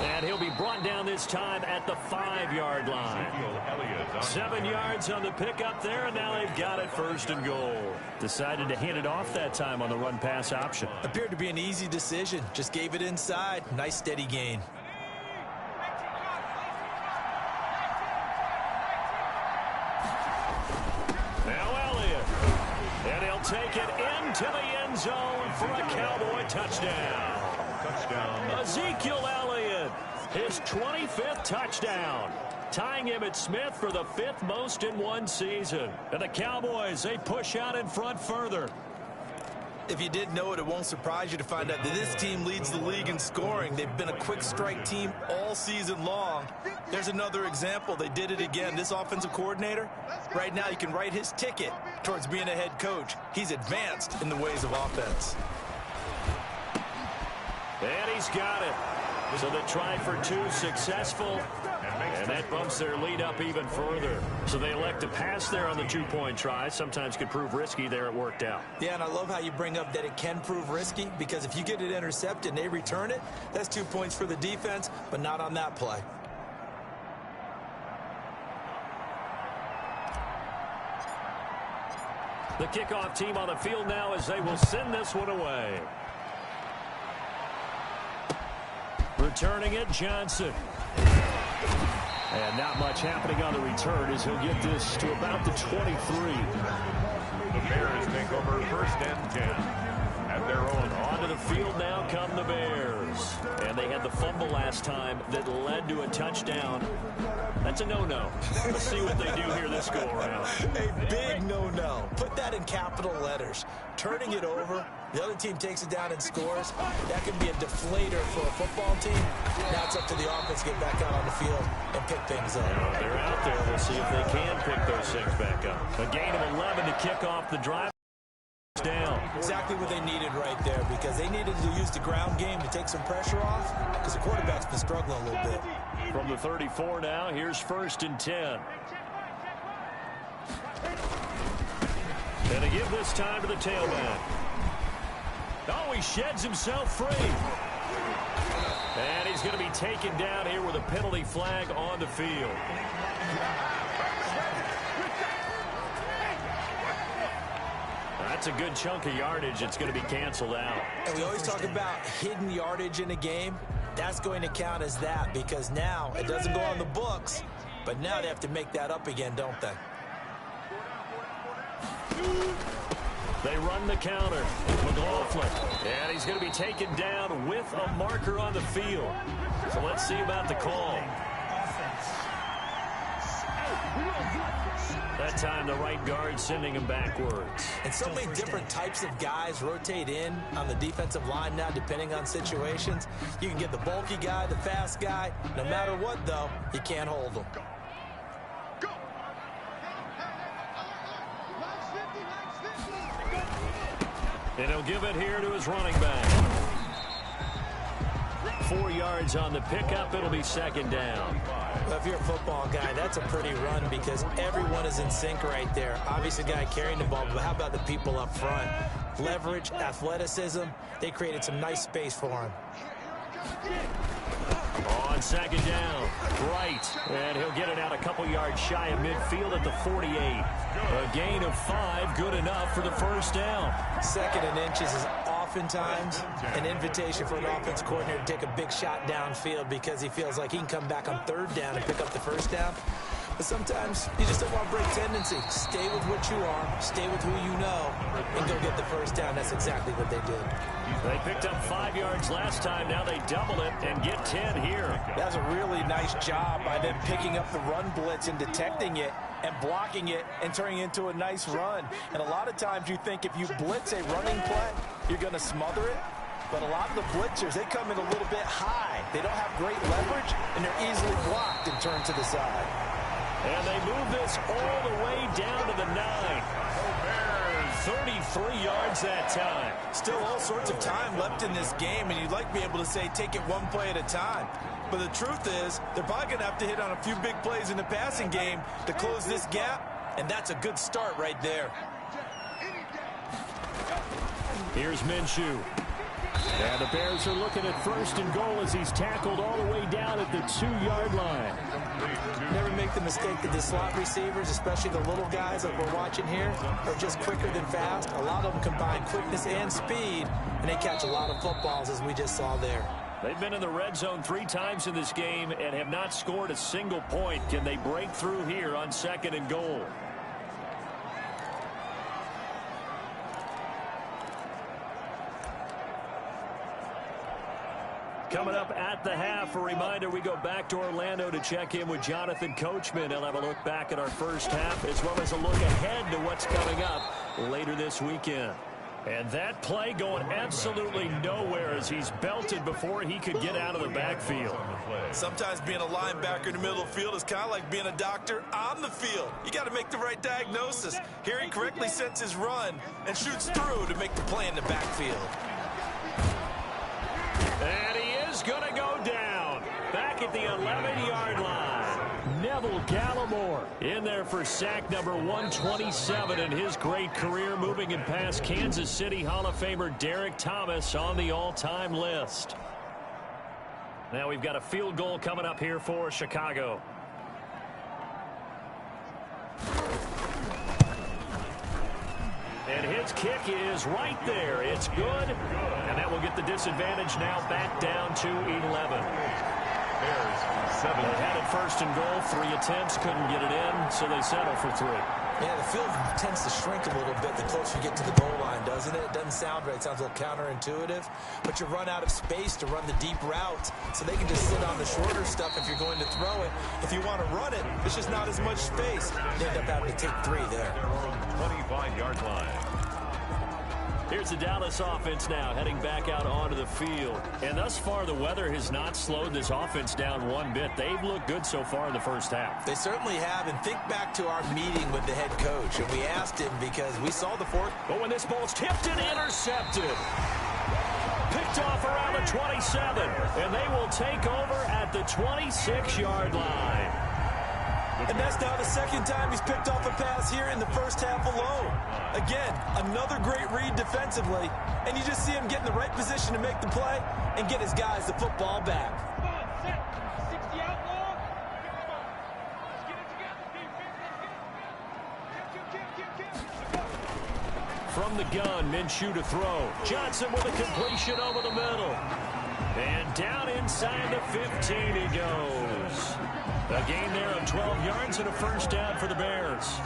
And he'll be brought down this time at the 5-yard line. 7 yards on the pickup there, and now they've got it 1st and goal. Decided to hand it off that time on the run-pass option. Appeared to be an easy decision. Just gave it inside. Nice steady gain. Now Elliott. And he'll take it into the end zone for a Cowboy touchdown. Ezekiel Elliott, his 25th touchdown, tying him at Smith for the 5th most in one season. And the Cowboys, they push out in front further. If you didn't know it, it won't surprise you to find out that this team leads the league in scoring. They've been a quick strike team all season long. There's another example. They did it again. This offensive coordinator, right now you can write his ticket towards being a head coach. He's advanced in the ways of offense. And he's got it. So the try for 2 successful. And that bumps their lead up even further. So they elect to pass there on the 2-point try. Sometimes could prove risky. There it worked out. Yeah, and I love how you bring up that it can prove risky, because if you get it intercepted and they return it, that's 2 points for the defense, but not on that play. The kickoff team on the field now as they will send this one away. Returning it, Johnson. And not much happening on the return as he'll get this to about the 23. The Bears take over 1st and 10 at their own. Onto the field now come the Bears. And they had the fumble last time that led to a touchdown. That's a no-no. Let's see what they do here this go-around. A big no-no. Put that in capital letters. Turning it over, the other team takes it down and scores. That can be a deflator for a football team. Now it's up to the offense to get back out on the field and pick things up. Now, they're out there. We'll see if they can pick those things back up. A gain of 11 to kick off the drive. down. Exactly what they needed right there, because they needed to use the ground game to take some pressure off, because the quarterback's been struggling a little bit. From the 34 now, here's 1st and 10. And to give this time to the tailback. Oh, he sheds himself free. And he's going to be taken down here with a penalty flag on the field. That's a good chunk of yardage. It's going to be canceled out. And we always talk about hidden yardage in a game. That's going to count as that, because now it doesn't go on the books, but now they have to make that up again, don't they? They run the counter. McLaughlin. And he's going to be taken down with a marker on the field. So let's see about the call. That time the right guard sending him backwards. And so many different types of guys rotate in on the defensive line now, depending on situations. You can get the bulky guy, the fast guy. No matter what, though, you can't hold them. And he'll give it here to his running back. 4 yards on the pickup. It'll be 2nd down. Well, if you're a football guy, that's a pretty run, because everyone is in sync right there. Obviously, the guy carrying the ball, but how about the people up front? Leverage, athleticism. They created some nice space for him. On 2nd down, right, and he'll get it out a couple yards shy of midfield at the 48. A gain of 5, good enough for the 1st down. 2nd and inches is oftentimes an invitation for an offense coordinator to take a big shot downfield, because he feels like he can come back on 3rd down and pick up the 1st down. But sometimes you just don't want to break tendency. Stay with what you are, stay with who you know, and go get the 1st down. That's exactly what they did. They picked up 5 yards last time. Now they double it and get 10 here. That was a really nice job by them picking up the run blitz and detecting it and blocking it and turning it into a nice run. And a lot of times you think if you blitz a running play, you're going to smother it. But a lot of the blitzers, they come in a little bit high. They don't have great leverage, and they're easily blocked and turned to the side. And they move this all the way down to the 9. 33 yards that time. Still all sorts of time left in this game, and you'd like to be able to say take it one play at a time. But the truth is, they're probably going to have to hit on a few big plays in the passing game to close this gap, and that's a good start right there. Here's Minshew. And the Bears are looking at 1st and goal as he's tackled all the way down at the 2-yard line. Never make the mistake that the slot receivers, especially the little guys like we're watching here, are just quicker than fast. A lot of them combine quickness and speed, and they catch a lot of footballs, as we just saw there. They've been in the red zone 3 times in this game and have not scored a single point. Can they break through here on 2nd and goal? Coming up at the half, a reminder, we go back to Orlando to check in with Jonathan Coachman. He'll have a look back at our first half, as well as a look ahead to what's coming up later this weekend. And that play going absolutely nowhere as he's belted before he could get out of the backfield. Sometimes being a linebacker in the middle of the field is kind of like being a doctor on the field. You got to make the right diagnosis. Here he correctly sets his run and shoots through to make the play in the backfield. And he is going to go down back at the 11-yard line. Neville Gallimore in there for sack number 127 in his great career, moving and past Kansas City Hall of Famer Derek Thomas on the all-time list. Now we've got a field goal coming up here for Chicago. And his kick is right there. It's good. And that will get the disadvantage now back down to 11. They had it 1st and goal. 3 attempts, couldn't get it in, so they settle for 3. Yeah, the field tends to shrink a little bit the closer you get to the goal line, doesn't it? It doesn't sound right. It sounds a little counterintuitive. But you run out of space to run the deep route, so they can just sit on the shorter stuff if you're going to throw it. If you want to run it, there's just not as much space. You end up having to take 3 there. 25-yard line. Here's the Dallas offense now heading back out onto the field. And thus far, the weather has not slowed this offense down one bit. They've looked good so far in the first half. They certainly have. And think back to our meeting with the head coach. And we asked him because we saw the fourth. But when this ball's tipped and intercepted. Picked off around the 27. And they will take over at the 26-yard line. And that's now the second time he's picked off a pass here in the first half alone. Again, another great read defensively, and you just see him get in the right position to make the play and get his guys the football back. Come on, set. 60 outlaw. Let's get it together, defense. Let's get it. From the gun, Minshew to throw. Johnson with a completion over the middle. And down inside the 15 he goes. A gain there of 12 yards and a first down for the Bears.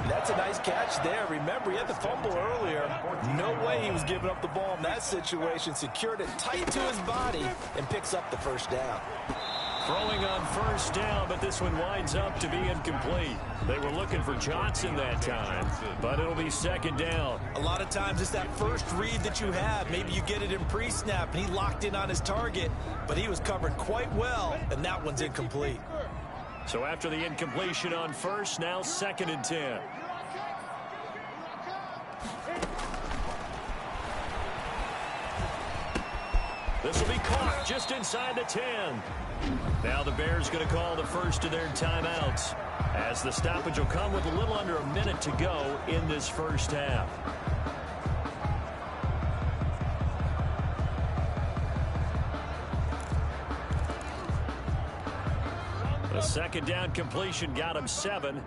That's a nice catch there. Remember, he had the fumble earlier. No way he was giving up the ball in that situation. Secured it tight to his body and picks up the first down. Throwing on first down, but this one winds up to be incomplete. They were looking for Johnson that time, but it'll be second down. A lot of times it's that first read that you have. Maybe you get it in pre-snap, and he locked in on his target, but he was covered quite well, and that one's incomplete. So after the incompletion on first, now 2nd and 10. This will be caught just inside the 10. Now the Bears going to call the first of their timeouts, as the stoppage will come with a little under a minute to go in this first half. The second down completion got him 7.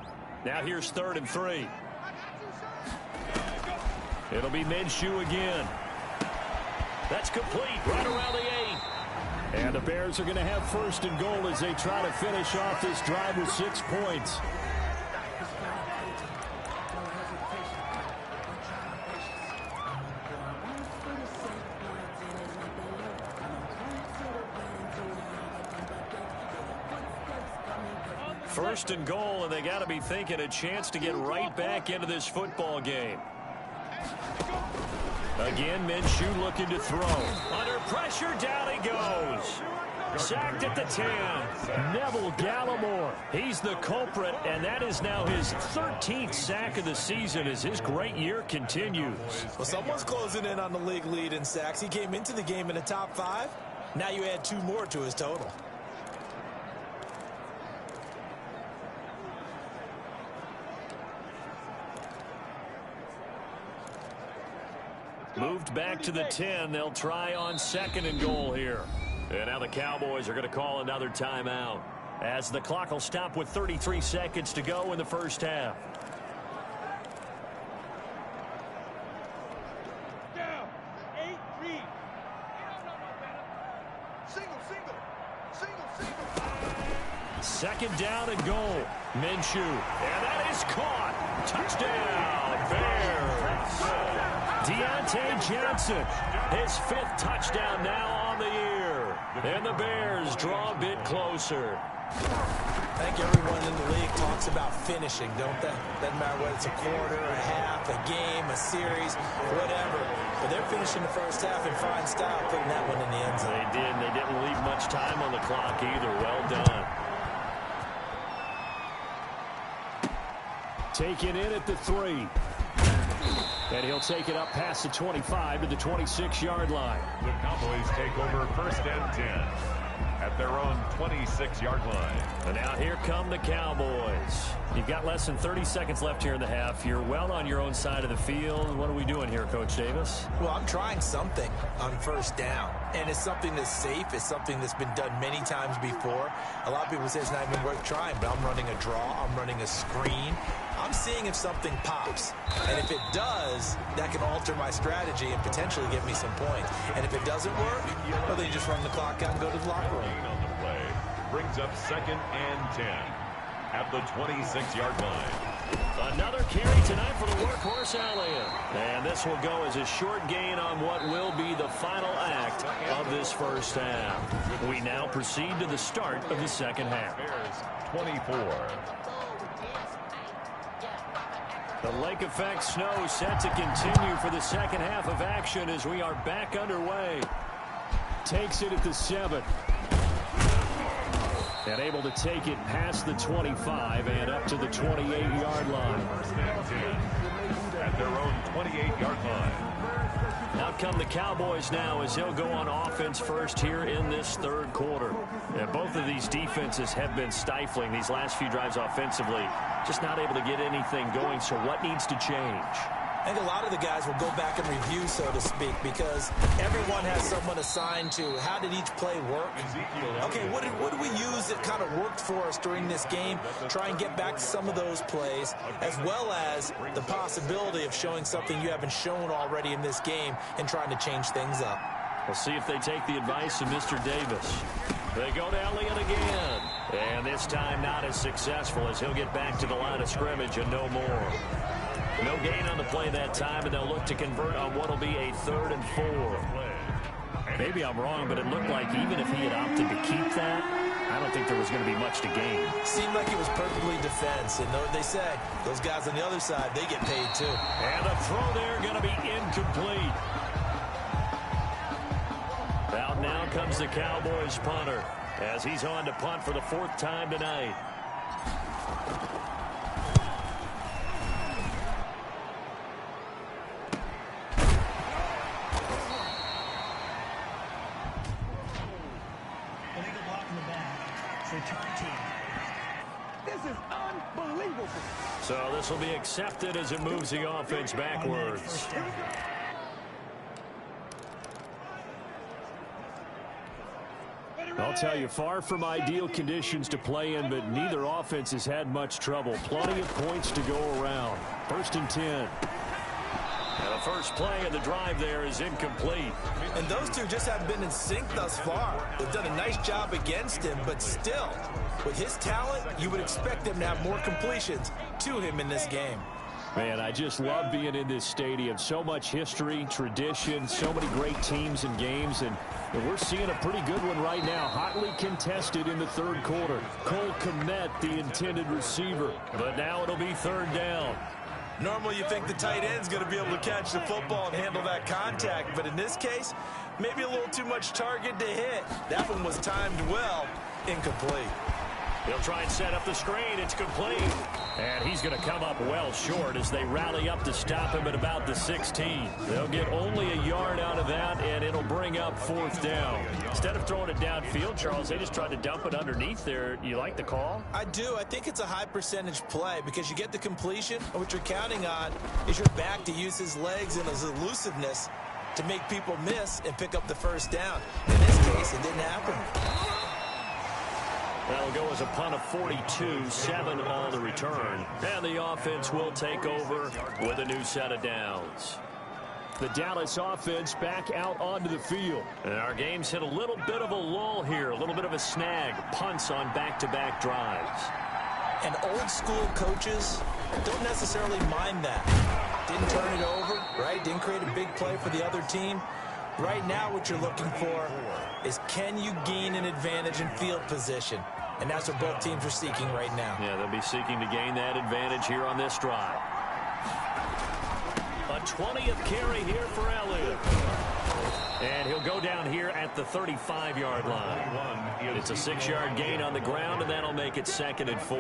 Now here's 3rd and 3. It'll be Minshew again. That's complete right around the 8. And the Bears are going to have 1st and goal as they try to finish off this drive with 6 points. First and goal, and they got to be thinking a chance to get right back into this football game. Again, Minshew looking to throw. Under pressure, down he goes. Sacked at the 10. Neville Gallimore. He's the culprit, and that is now his 13th sack of the season as his great year continues. Well, someone's closing in on the league lead in sacks. He came into the game in the top 5. Now you add 2 more to his total. Moved back to the 10. They'll try on 2nd and goal here. And now the Cowboys are going to call another timeout, as the clock will stop with 33 seconds to go in the first half. Down. 8-3. Second down and goal. Minshew. And that is caught. Touchdown, Bears. Deontay Johnson, his 5th touchdown now on the year. And the Bears draw a bit closer. I think everyone in the league talks about finishing, don't they? Doesn't matter whether it's a quarter, a half, a game, a series, whatever. But they're finishing the first half in fine style, putting that one in the end zone. They did. They didn't leave much time on the clock either. Well done. Taken in at the 3. And he'll take it up past the 25 to the 26-yard line. The Cowboys take over 1st and 10 at their own 26-yard line. And now here come the Cowboys. You've got less than 30 seconds left here in the half. You're well on your own side of the field. What are we doing here, Coach Davis? Well, I'm trying something on first down. And it's something that's safe. It's something that's been done many times before. A lot of people say it's not even worth trying, but I'm running a draw. I'm running a screen. I'm seeing if something pops. And if it does, that can alter my strategy and potentially get me some points. And if it doesn't work, well, then you just run the clock out and go to the locker room. On the play brings up 2nd and 10 at the 26-yard line. Another carry tonight for the workhorse Elliott. And this will go as a short gain on what will be the final act of this first half. We now proceed to the start of the second half. Bears 24. The lake effect snow set to continue for the second half of action as we are back underway. Takes it at the 7. And able to take it past the 25 and up to the 28-yard line. At their own 28-yard line. Out come the Cowboys now as they'll go on offense first here in this third quarter. And both of these defenses have been stifling these last few drives offensively. Just not able to get anything going. So what needs to change? I think a lot of the guys will go back and review, so to speak, because everyone has someone assigned to how did each play work. Okay, what did we use that kind of worked for us during this game? Try and get back to some of those plays, as well as the possibility of showing something you haven't shown already in this game and trying to change things up. We'll see if they take the advice of Mr. Davis. They go to Elliott again. And this time not as successful as he'll get back to the line of scrimmage and no more. No gain on the play that time, and they'll look to convert on what will be a 3rd and 4. Maybe I'm wrong, but it looked like even if he had opted to keep that, I don't think there was going to be much to gain. Seemed like it was perfectly defense, and what they say, those guys on the other side, they get paid too. And a throw there going to be incomplete. Out now comes the Cowboys punter as he's on to punt for the 4th time tonight. So this will be accepted as it moves the offense backwards. I'll tell you, far from ideal conditions to play in, but neither offense has had much trouble. Plenty of points to go around. 1st and 10. And the first play of the drive there is incomplete. And those two just haven't been in sync thus far. They've done a nice job against him, but still, with his talent, you would expect them to have more completions to him in this game. Man, I just love being in this stadium. So much history, tradition, so many great teams and games, and we're seeing a pretty good one right now. Hotly contested in the 3rd quarter. Cole Kmet, the intended receiver, but now it'll be 3rd down. Normally you think the tight end's going to be able to catch the football and handle that contact, but in this case, maybe a little too much target to hit. That one was timed well, incomplete. He'll try and set up the screen. It's complete. And he's going to come up well short as they rally up to stop him at about the 16. They'll get only a yard out of that, and it'll bring up 4th down. Instead of throwing it downfield, Charles, they just tried to dump it underneath there. You like the call? I do. I think it's a high percentage play because you get the completion, and what you're counting on is your back to use his legs and his elusiveness to make people miss and pick up the 1st down. In this case, it didn't happen. That'll go as a punt of 42, 7 on the return. And the offense will take over with a new set of downs. The Dallas offense back out onto the field. And our game's hit a little bit of a lull here, a little bit of a snag. Punts on back-to-back drives. And old school coaches don't necessarily mind that. Didn't turn it over, right? Didn't create a big play for the other team. Right now what you're looking for is can you gain an advantage in field position? And that's what both teams are seeking right now. Yeah, they'll be seeking to gain that advantage here on this drive. A 20th carry here for Elliott. And he'll go down here at the 35-yard line. It's a 6-yard gain on the ground, and that'll make it 2nd and 4.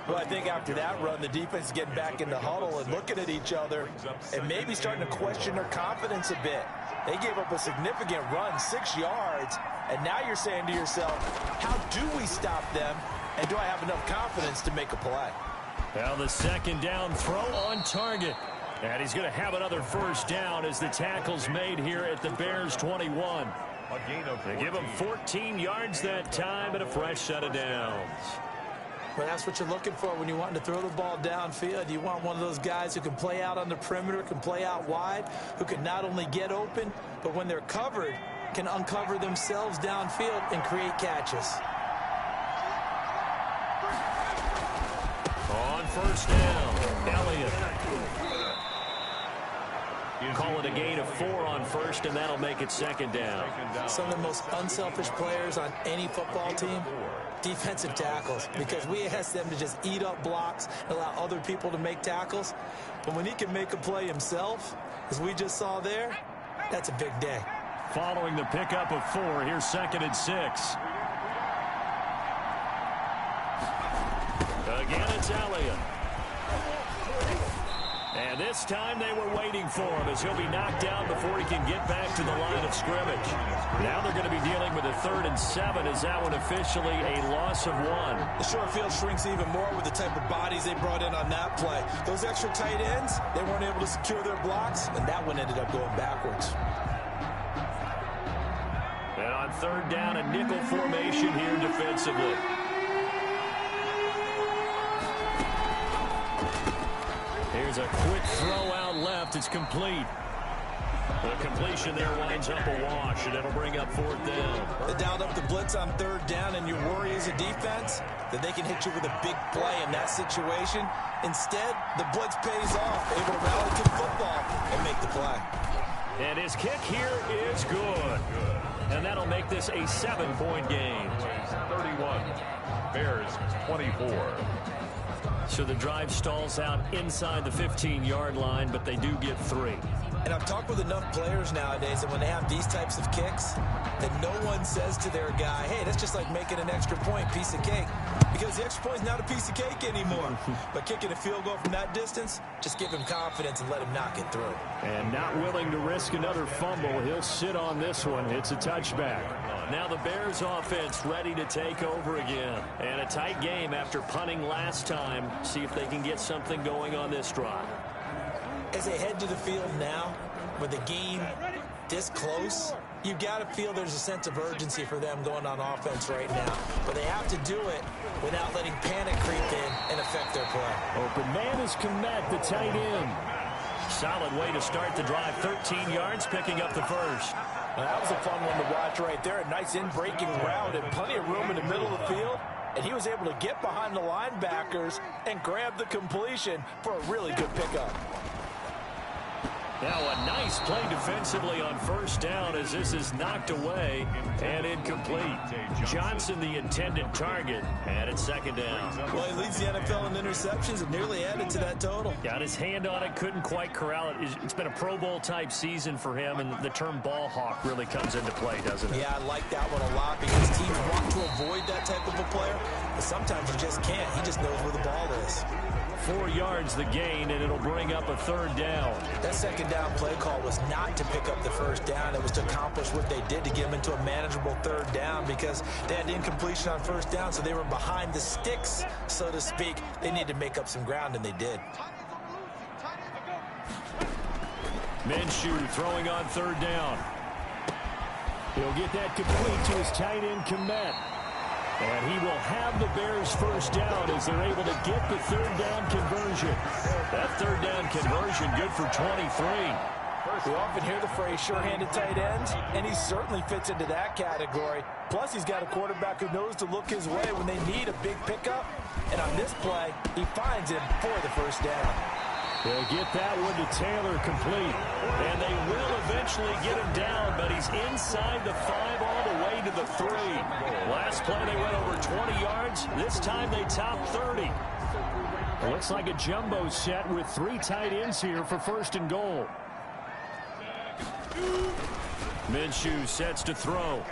Well, I think after that run, the defense is getting back in the huddle and looking at each other and maybe starting to question their confidence a bit. They gave up a significant run, 6 yards, and now you're saying to yourself, how do we stop them, and do I have enough confidence to make a play? Well, the 2nd down throw on target. And he's going to have another 1st down as the tackle's made here at the Bears 21. They give him 14 yards that time and a fresh set of downs. Well, that's what you're looking for when you're wanting to throw the ball downfield. You want one of those guys who can play out on the perimeter, can play out wide, who can not only get open, but when they're covered, can uncover themselves downfield and create catches. On 1st down, Elliott. Call it a gain of 4 on 1st, and that'll make it 2nd down. Some of the most unselfish players on any football team defensive tackles, because we ask them to just eat up blocks and allow other people to make tackles. But when he can make a play himself, as we just saw there, that's a big day. Following the pickup of 4, here's 2nd and 6. Again, it's Elliott. And this time they were waiting for him, as he'll be knocked down before he can get back to the line of scrimmage. Now they're going to be dealing with a 3rd and 7, as that one officially a loss of 1. The short field shrinks even more with the type of bodies they brought in on that play. Those extra tight ends, they weren't able to secure their blocks, and that one ended up going backwards. And on 3rd down, a nickel formation here defensively. Here's a quick throw out left. It's complete. The completion there winds up a wash, and it'll bring up 4th down. They dialed up the blitz on 3rd down, and you worry as a defense that they can hit you with a big play in that situation. Instead, the blitz pays off, able to rally to the football and make the play. And his kick here is good. And that'll make this a 7-point game. 31, Bears 24. So the drive stalls out inside the 15-yard line, but they do get 3. And I've talked with enough players nowadays that when they have these types of kicks, that no one says to their guy, hey, that's just like making an extra point, piece of cake. Because the extra point is not a piece of cake anymore. But kicking a field goal from that distance, just give him confidence and let him knock it through. And not willing to risk another fumble, he'll sit on this one. It's a touchback. Now the Bears offense ready to take over again. And a tight game after punting last time. See if they can get something going on this drive. As they head to the field now, with the game this close, you've got to feel there's a sense of urgency for them going on offense right now. But they have to do it without letting panic creep in and affect their play. Open man is Kmet, the tight end. Solid way to start the drive. 13 yards, picking up the first. Well, that was a fun one to watch right there. A nice in-breaking route and plenty of room in the middle of the field. And he was able to get behind the linebackers and grab the completion for a really good pickup. Now a nice play defensively on 1st down, as this is knocked away and incomplete. Johnson the intended target, and it's 2nd down. Well, he leads the NFL in interceptions and nearly added to that total. Got his hand on it, couldn't quite corral it. It's been a Pro Bowl type season for him, and the term ball hawk really comes into play, doesn't it? Yeah, I like that one a lot, because teams want to avoid that type of a player, but sometimes you just can't. He just knows where the ball is. 4 yards the gain, and it'll bring up a 3rd down. That 2nd down play call was not to pick up the 1st down. It was to accomplish what they did, to get them into a manageable 3rd down, because they had incompletion on 1st down, so they were behind the sticks, so to speak. They needed to make up some ground, and they did. Minshew throwing on 3rd down. He'll get that complete to his tight end, Kmet. And he will have the Bears' 1st down as they're able to get the 3rd down conversion. That 3rd down conversion good for 23. We often hear the phrase sure-handed tight ends, and he certainly fits into that category. Plus, he's got a quarterback who knows to look his way when they need a big pickup. And on this play, he finds him for the 1st down. They'll get that one to Taylor complete. And they will eventually get him down, but he's inside the 5 all the way to the 3. Last play they went over 20 yards. This time they topped 30. It looks like a jumbo set with 3 tight ends here for 1st and goal. Minshew sets to throw.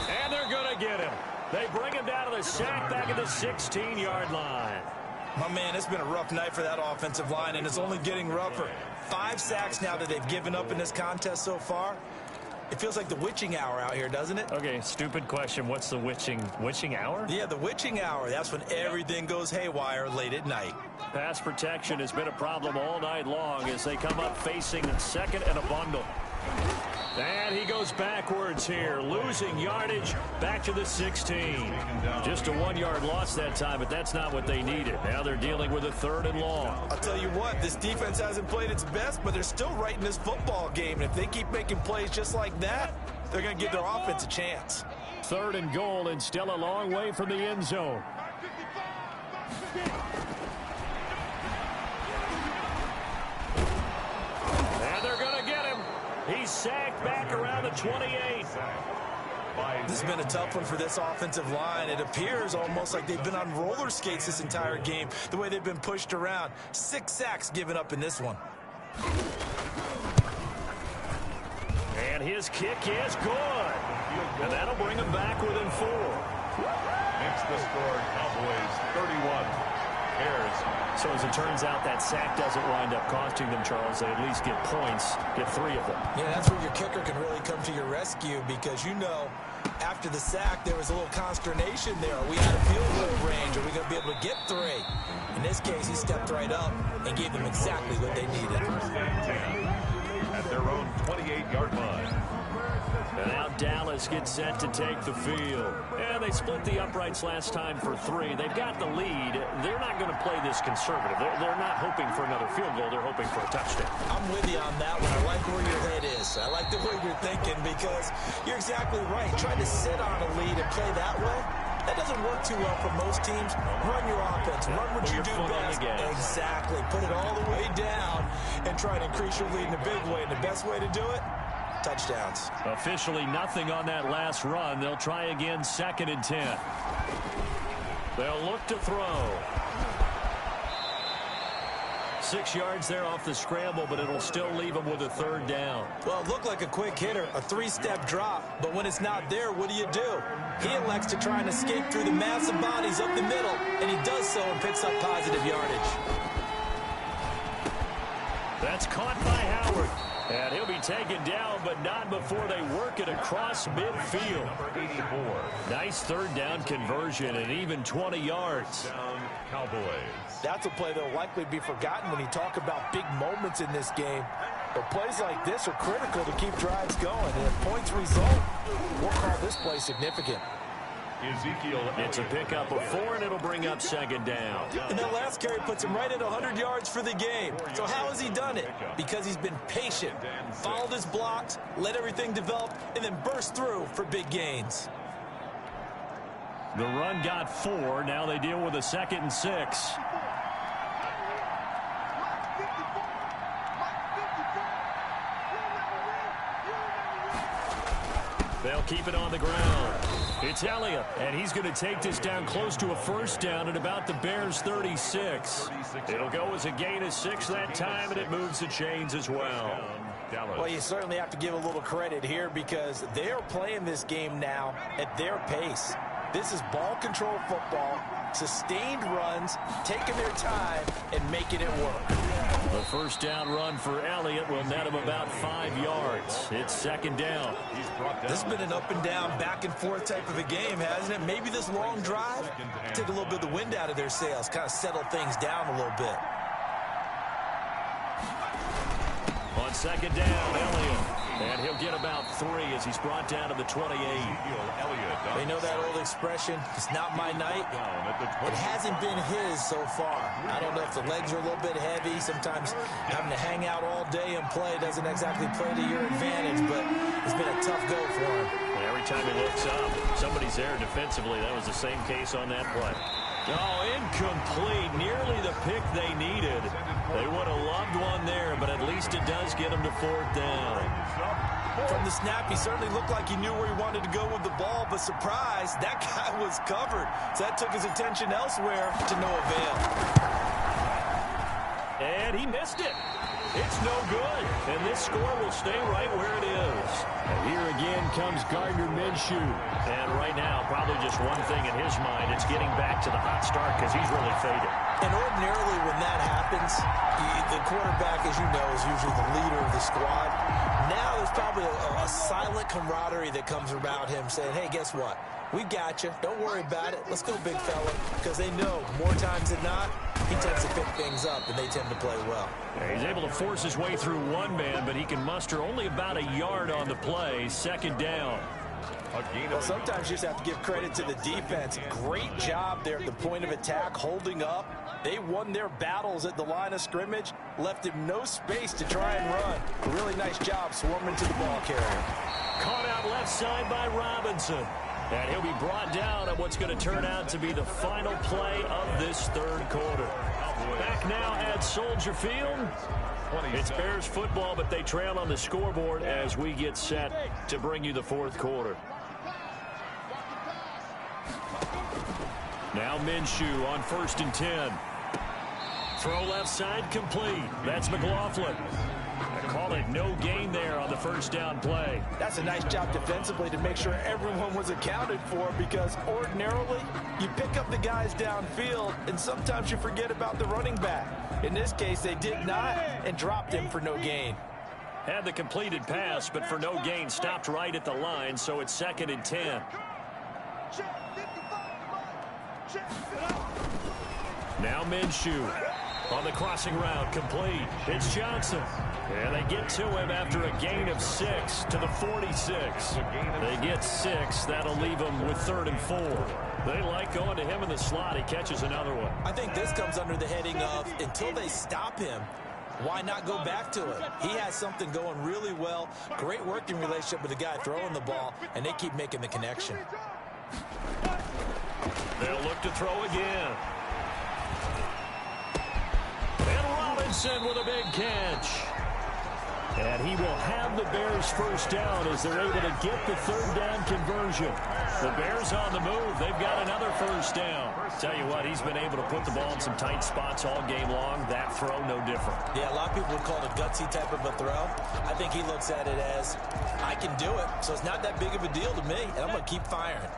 And they're going to get him. They bring him down to the sack back at the 16-yard line. My man, it's been a rough night for that offensive line, and it's only getting rougher. 5 sacks now that they've given up in this contest so far. It feels like the witching hour out here, doesn't it? Okay, stupid question. What's the witching hour? Yeah, the witching hour. That's when everything goes haywire late at night. Pass protection has been a problem all night long as they come up facing 2nd and a bundle. And he goes backwards here, losing yardage back to the 16. Just a 1-yard loss that time, but that's not what they needed. Now they're dealing with a 3rd and long. I'll tell you what, this defense hasn't played its best, but they're still right in this football game. And if they keep making plays just like that, they're going to give their offense a chance. 3rd and goal, and still a long way from the end zone. And they're going to get him. He's sacked back around the 28. This has been a tough one for this offensive line. It appears almost like they've been on roller skates this entire game, the way they've been pushed around. 6 sacks given up in this one. And his kick is good. And that'll bring him back within 4. Makes the score Cowboys 31. Bears. So as it turns out, that sack doesn't wind up costing them, Charles. They at least get points, get 3 of them. Yeah, that's where your kicker can really come to your rescue, because you know after the sack there was a little consternation there. Are we out of field goal range? Are we going to be able to get 3? In this case, he stepped right up and gave them exactly what they needed. First and 10 at their own 28-yard line. And now Dallas gets set to take the field. And they split the uprights last time for 3. They've got the lead. They're not going to play this conservative. They're not hoping for another field goal. They're hoping for a touchdown. I'm with you on that one. I like where your head is. I like the way you're thinking, because you're exactly right. Trying to sit on a lead and play that way, that doesn't work too well for most teams. Run your offense. Run what you do best. Exactly. Put it all the way down and try to increase your lead in a big way. And the best way to do it, touchdowns. Officially nothing on that last run. They'll try again, 2nd and 10. They'll look to throw. 6 yards there off the scramble, but it'll still leave them with a 3rd down. Well, it looked like a quick hitter, a 3-step drop, but when it's not there, what do? He elects to try and escape through the massive bodies up the middle, and he does so and picks up positive yardage. That's caught by Howard. And he'll be taken down, but not before they work it across midfield. Number 84. Nice 3rd down conversion and even 20 yards. Down Cowboys. That's a play that will likely be forgotten when you talk about big moments in this game. But plays like this are critical to keep drives going. And if points result, we'll call this play significant. Ezekiel. It's a pickup of 4, and it'll bring up 2nd down. And that last carry puts him right at 100 yards for the game. So how has he done it? Because he's been patient, followed his blocks, let everything develop, and then burst through for big gains. The run got 4. Now they deal with a 2nd and 6. They'll keep it on the ground. It's Elliott, and he's going to take this down close to a 1st down at about the Bears' 36. It'll go as a gain of 6 that time, and it moves the chains as well. Well, you certainly have to give a little credit here, because they're playing this game now at their pace. This is ball control football, sustained runs, taking their time, and making it work. The 1st down run for Elliott will net him about 5 yards. It's 2nd down. This has been an up and down, back and forth type of a game, hasn't it? Maybe this long drive take a little bit of the wind out of their sails, kind of settle things down a little bit. On 2nd down, Elliott. And he'll get about 3 as he's brought down to the 28. They know that old expression, it's not my night. It hasn't been his so far. I don't know if the legs are a little bit heavy. Sometimes having to hang out all day and play doesn't exactly play to your advantage, but it's been a tough go for him. And every time he looks up, somebody's there defensively. That was the same case on that play. Oh, incomplete. Nearly the pick they needed. They would have loved one there, but at least it does get them to 4th down. From the snap, he certainly looked like he knew where he wanted to go with the ball, but surprise, that guy was covered. So that took his attention elsewhere to no avail. And he missed it. It's no good. And this score will stay right where it is. And here again comes Gardner Minshew. And right now, probably just one thing in his mind. It's getting back to the hot start, because he's really faded. And ordinarily when that happens, the quarterback, as you know, is usually the leader of the squad. Now there's probably a silent camaraderie that comes around him saying, hey, guess what? We got you. Don't worry about it. Let's go, big fella. Because they know more times than not, he tends to pick things up, and they tend to play well. Yeah, he's able to force his way through one man, but he can muster only about a yard on the play. 2nd down. Well, sometimes you just have to give credit to the defense. Great job there at the point of attack, holding up. They won their battles at the line of scrimmage, left him no space to try and run. A really nice job swarming to the ball carrier. Caught out left side by Robinson. And he'll be brought down at what's going to turn out to be the final play of this 3rd quarter. Back now at Soldier Field. It's Bears football, but they trail on the scoreboard as we get set to bring you the fourth quarter. Now Minshew on 1st and 10. Throw left side complete. That's McLaughlin. I call it no gain there on the first down play. That's a nice job defensively to make sure everyone was accounted for, because ordinarily you pick up the guys downfield and sometimes you forget about the running back. In this case, they did not and dropped him for no gain. Had the completed pass, but for no gain, stopped right at the line, so it's 2nd and 10. Now Minshew on the crossing route, complete. It's Johnson. And they get to him after a gain of 6 to the 46. They get 6. That'll leave them with 3rd and 4. They like going to him in the slot. He catches another one. I think this comes under the heading of, until they stop him, why not go back to it? He has something going really well. Great working relationship with the guy throwing the ball, and they keep making the connection. They'll look to throw again. And Robinson with a big catch. And he will have the Bears first down as they're able to get the 3rd down conversion. The Bears on the move. They've got another first down. Tell you what, he's been able to put the ball in some tight spots all game long. That throw, no different. Yeah, a lot of people would call it a gutsy type of a throw. I think he looks at it as, I can do it, so it's not that big of a deal to me, and I'm going to keep firing.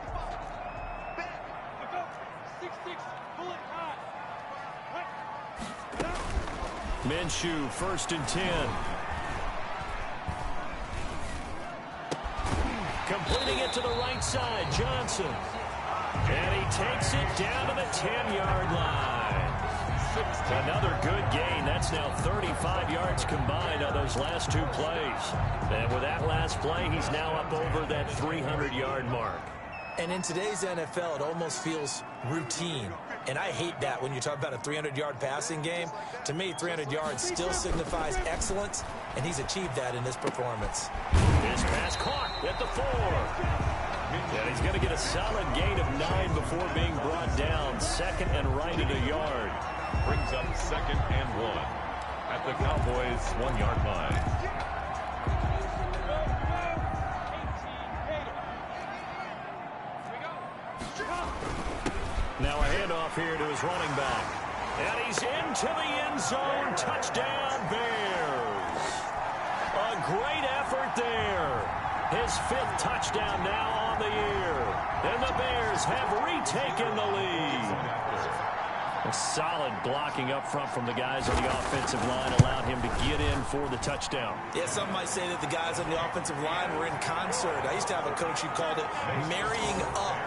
Minshew, 1st and 10. Completing it to the right side, Johnson. And he takes it down to the 10-yard line. Another good gain. That's now 35 yards combined on those last 2 plays. And with that last play, he's now up over that 300-yard mark. And in today's NFL, it almost feels routine. And I hate that when you talk about a 300-yard passing game. To me, 300 yards still signifies excellence, and he's achieved that in this performance. His pass caught at the 4. And he's going to get a solid gain of 9 before being brought down. 2nd and right at a yard. Brings up 2nd and 1 at the Cowboys' 1-yard line. Now a handoff here to his running back. And he's into the end zone. Touchdown, Bears. A great effort there. His 5th touchdown now on the year. And the Bears have retaken the lead. A solid blocking up front from the guys on the offensive line allowed him to get in for the touchdown. Yeah, some might say that the guys on the offensive line were in concert. I used to have a coach who called it marrying up.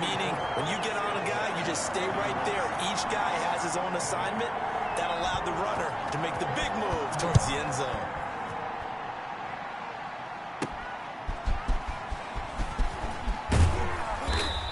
Meaning, when you get on a guy, you just stay right there. Each guy has his own assignment. That allowed the runner to make the big move towards the end zone.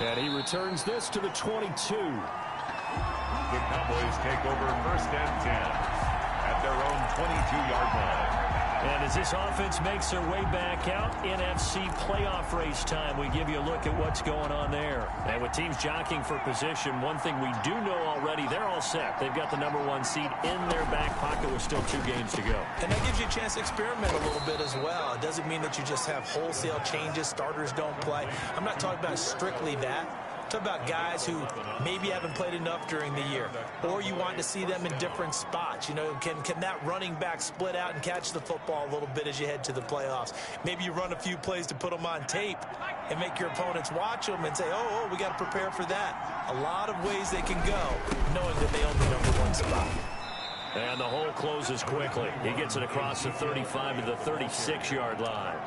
And he returns this to the 22. The Cowboys take over 1st and 10 at their own 22-yard line. And as this offense makes their way back out, NFC playoff race time, we give you a look at what's going on there. And with teams jockeying for position, one thing we do know already, they're all set. They've got the #1 seed in their back pocket with still 2 games to go. And that gives you a chance to experiment a little bit as well. It doesn't mean that you just have wholesale changes, starters don't play. I'm not talking about strictly that. Talk about guys who maybe haven't played enough during the year, or you want to see them in different spots. You know, can that running back split out and catch the football a little bit as you head to the playoffs? Maybe you run a few plays to put them on tape and make your opponents watch them and say, oh, we got to prepare for that. A lot of ways they can go, knowing that they own the #1 spot. And the hole closes quickly. He gets it across the 35 to the 36-yard line.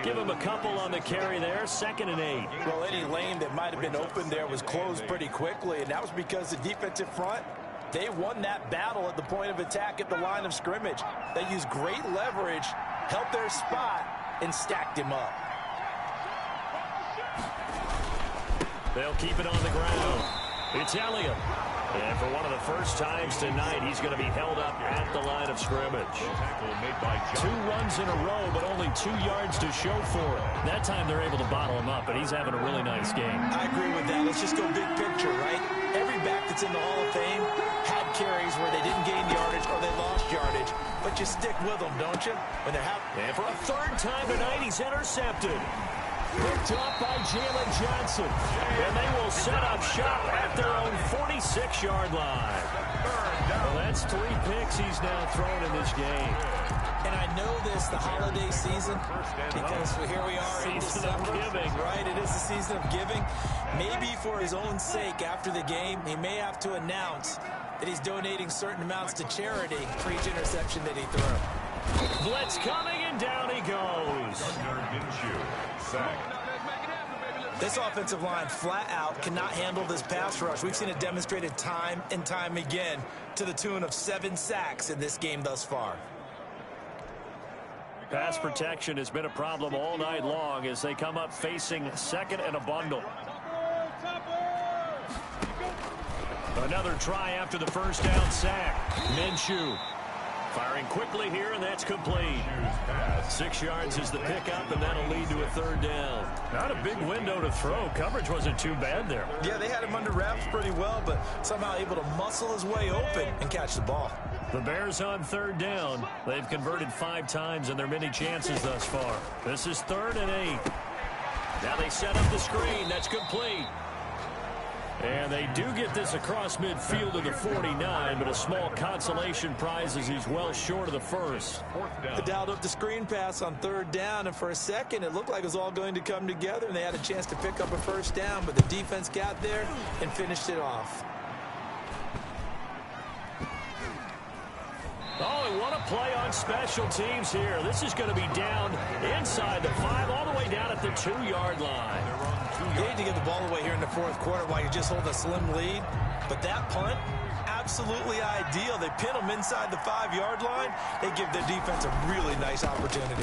Give him a couple on the carry there. 2nd and 8. Well, any lane that might have been open there was closed pretty quickly, and that was because the defensive front, they won that battle at the point of attack at the line of scrimmage. They used great leverage, held their spot, and stacked him up. They'll keep it on the ground. It's Elliott. And for one of the first times tonight, he's going to be held up at the line of scrimmage. 2 runs in a row, but only 2 yards to show for it. That time they're able to bottle him up, but he's having a really nice game. I agree with that. Let's just go big picture, right? Every back that's in the Hall of Fame had carries where they didn't gain yardage or they lost yardage, but you stick with them, don't you? When they're and for a 3rd time tonight, he's intercepted. Picked up by Jalen Johnson. And they will set up shop at their own 46-yard line. Well, that's 3 picks he's now thrown in this game. And I know this, the holiday season, because here we are in December, right? It is the season of giving. Maybe for his own sake, after the game, he may have to announce that he's donating certain amounts to charity for each interception that he threw. Blitz coming, and down he goes. This offensive line flat out cannot handle this pass rush. We've seen it demonstrated time and time again to the tune of 7 sacks in this game thus far. Pass protection has been a problem all night long as they come up facing 2nd and a bundle. Another try after the first down sack. Minshew firing quickly here, and that's complete. 6 yards is the pickup, and that'll lead to a 3rd down. Not a big window to throw. Coverage wasn't too bad there. Yeah, they had him under wraps pretty well, but somehow able to muscle his way open and catch the ball. The Bears on 3rd down. They've converted 5 times in their many chances thus far. This is 3rd and 8. Now they set up the screen. That's complete. And they do get this across midfield to the 49, but a small consolation prize as he's well short of the first. They dialed up the screen pass on 3rd down, and for a second it looked like it was all going to come together, and they had a chance to pick up a 1st down, but the defense got there and finished it off. Oh, and what a play on special teams here. This is going to be down inside the 5, all the way down at the 2-yard line. You need to get the ball away here in the 4th quarter while you just hold a slim lead. But that punt, absolutely ideal. They pin them inside the 5-yard line. They give their defense a really nice opportunity.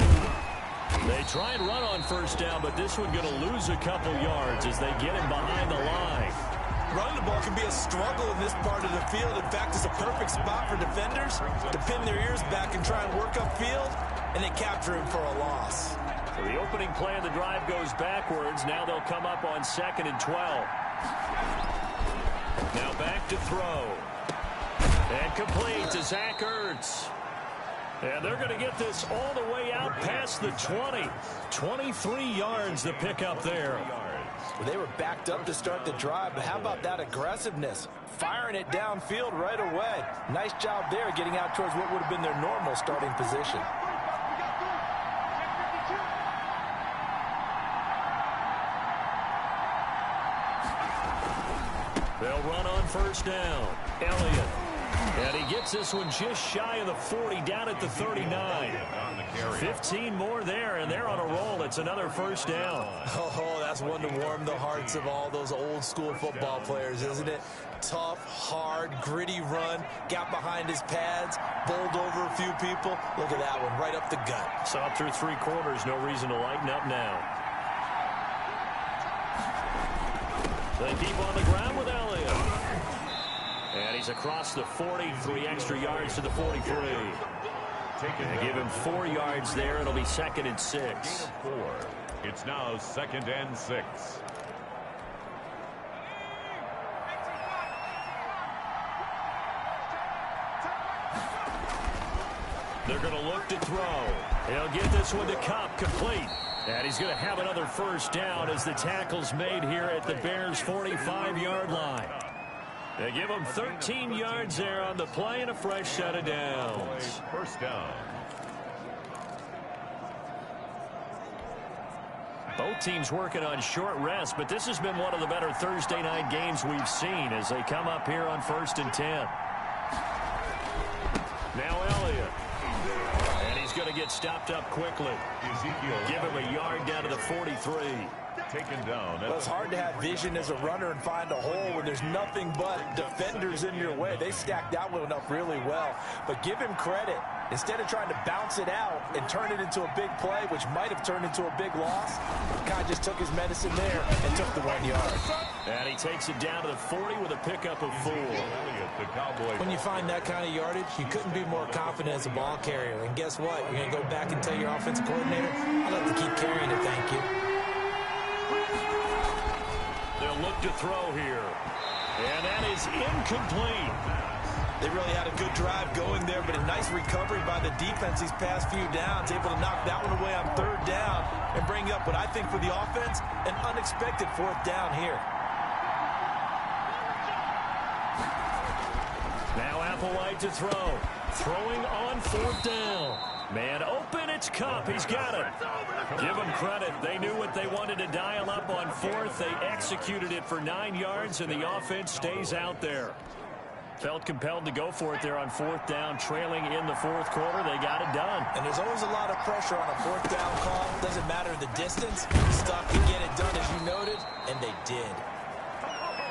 They try and run on 1st down, but this one going to lose a couple yards as they get him behind the line. Running the ball can be a struggle in this part of the field. In fact, it's a perfect spot for defenders to pin their ears back and try and work upfield, and they capture him for a loss. So the opening play of the drive goes backwards. Now they'll come up on 2nd and 12. Now back to throw. And complete to Zach Ertz. And they're going to get this all the way out past the 20. 23 yards to pick up there. Well, they were backed up to start the drive, but how about that aggressiveness? Firing it downfield right away. Nice job there getting out towards what would have been their normal starting position. They'll run on 1st down. Elliott. And he gets this one just shy of the 40, down at the 39. 15 more there, and they're on a roll. It's another 1st down. Oh, that's one to warm the hearts of all those old-school football players, isn't it? Tough, hard, gritty run. Got behind his pads, bowled over a few people. Look at that one, right up the gut. So up through 3 quarters, no reason to lighten up now. They keep on the ground with Elliott. And he's across the 40, 3 extra yards to the 43. And give him 4 yards there. It'll be 2nd and 6. It's now 2nd and 6. They're going to look to throw. He'll get this one to Kupp, complete. And he's going to have another 1st down as the tackle's made here at the Bears' 45-yard line. They give him 13 yards there on the play and a fresh set of downs. 1st down. Both teams working on short rest, but this has been one of the better Thursday night games we've seen as they come up here on 1st and 10. Now Elliott. And he's going to get stopped up quickly. Give him a yard down to the 43. Taken down. Well, it's hard to have vision as a runner and find a hole when there's nothing but defenders in your way. They stacked that one up really well. But give him credit. Instead of trying to bounce it out and turn it into a big play, which might have turned into a big loss, Kai just took his medicine there and took the 1 yard. And he takes it down to the 40 with a pickup of 4. When you find that kind of yardage, you couldn't be more confident as a ball carrier. And guess what? You're going to go back and tell your offensive coordinator, I'd like to keep carrying it, thank you. They'll look to throw here. And that is incomplete. They really had a good drive going there, but a nice recovery by the defense these past few downs, able to knock that one away on 3rd down and bring up what I think for the offense, an unexpected 4th down here. Now Applewhite to throw. Throwing on 4th down. Man open, it's Kupp. He's got it. Give them credit. They knew what they wanted to dial up on 4th. They executed it for 9 yards, and the offense stays out there. Felt compelled to go for it there on 4th down, trailing in the 4th quarter. They got it done. And there's always a lot of pressure on a 4th down call. Doesn't matter the distance. Stuck to get it done, as you noted, and they did.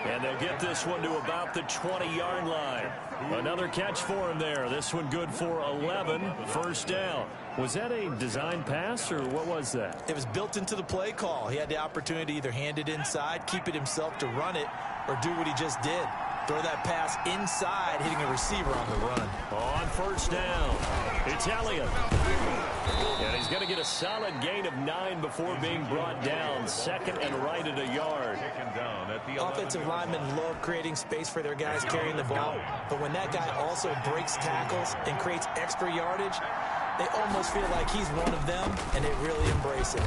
And they'll get this one to about the 20-yard line. Another catch for him there. This one good for 11. 1st down. Was that a design pass, or what was that? It was built into the play call. He had the opportunity to either hand it inside, keep it himself to run it, or do what he just did. Throw that pass inside, hitting a receiver on the run. On 1st down, it's Elliott. And he's going to get a solid gain of 9 before being brought down. 2nd and right at a yard. Offensive linemen love creating space for their guys carrying the ball. But when that guy also breaks tackles and creates extra yardage, they almost feel like he's one of them, and they really embrace it.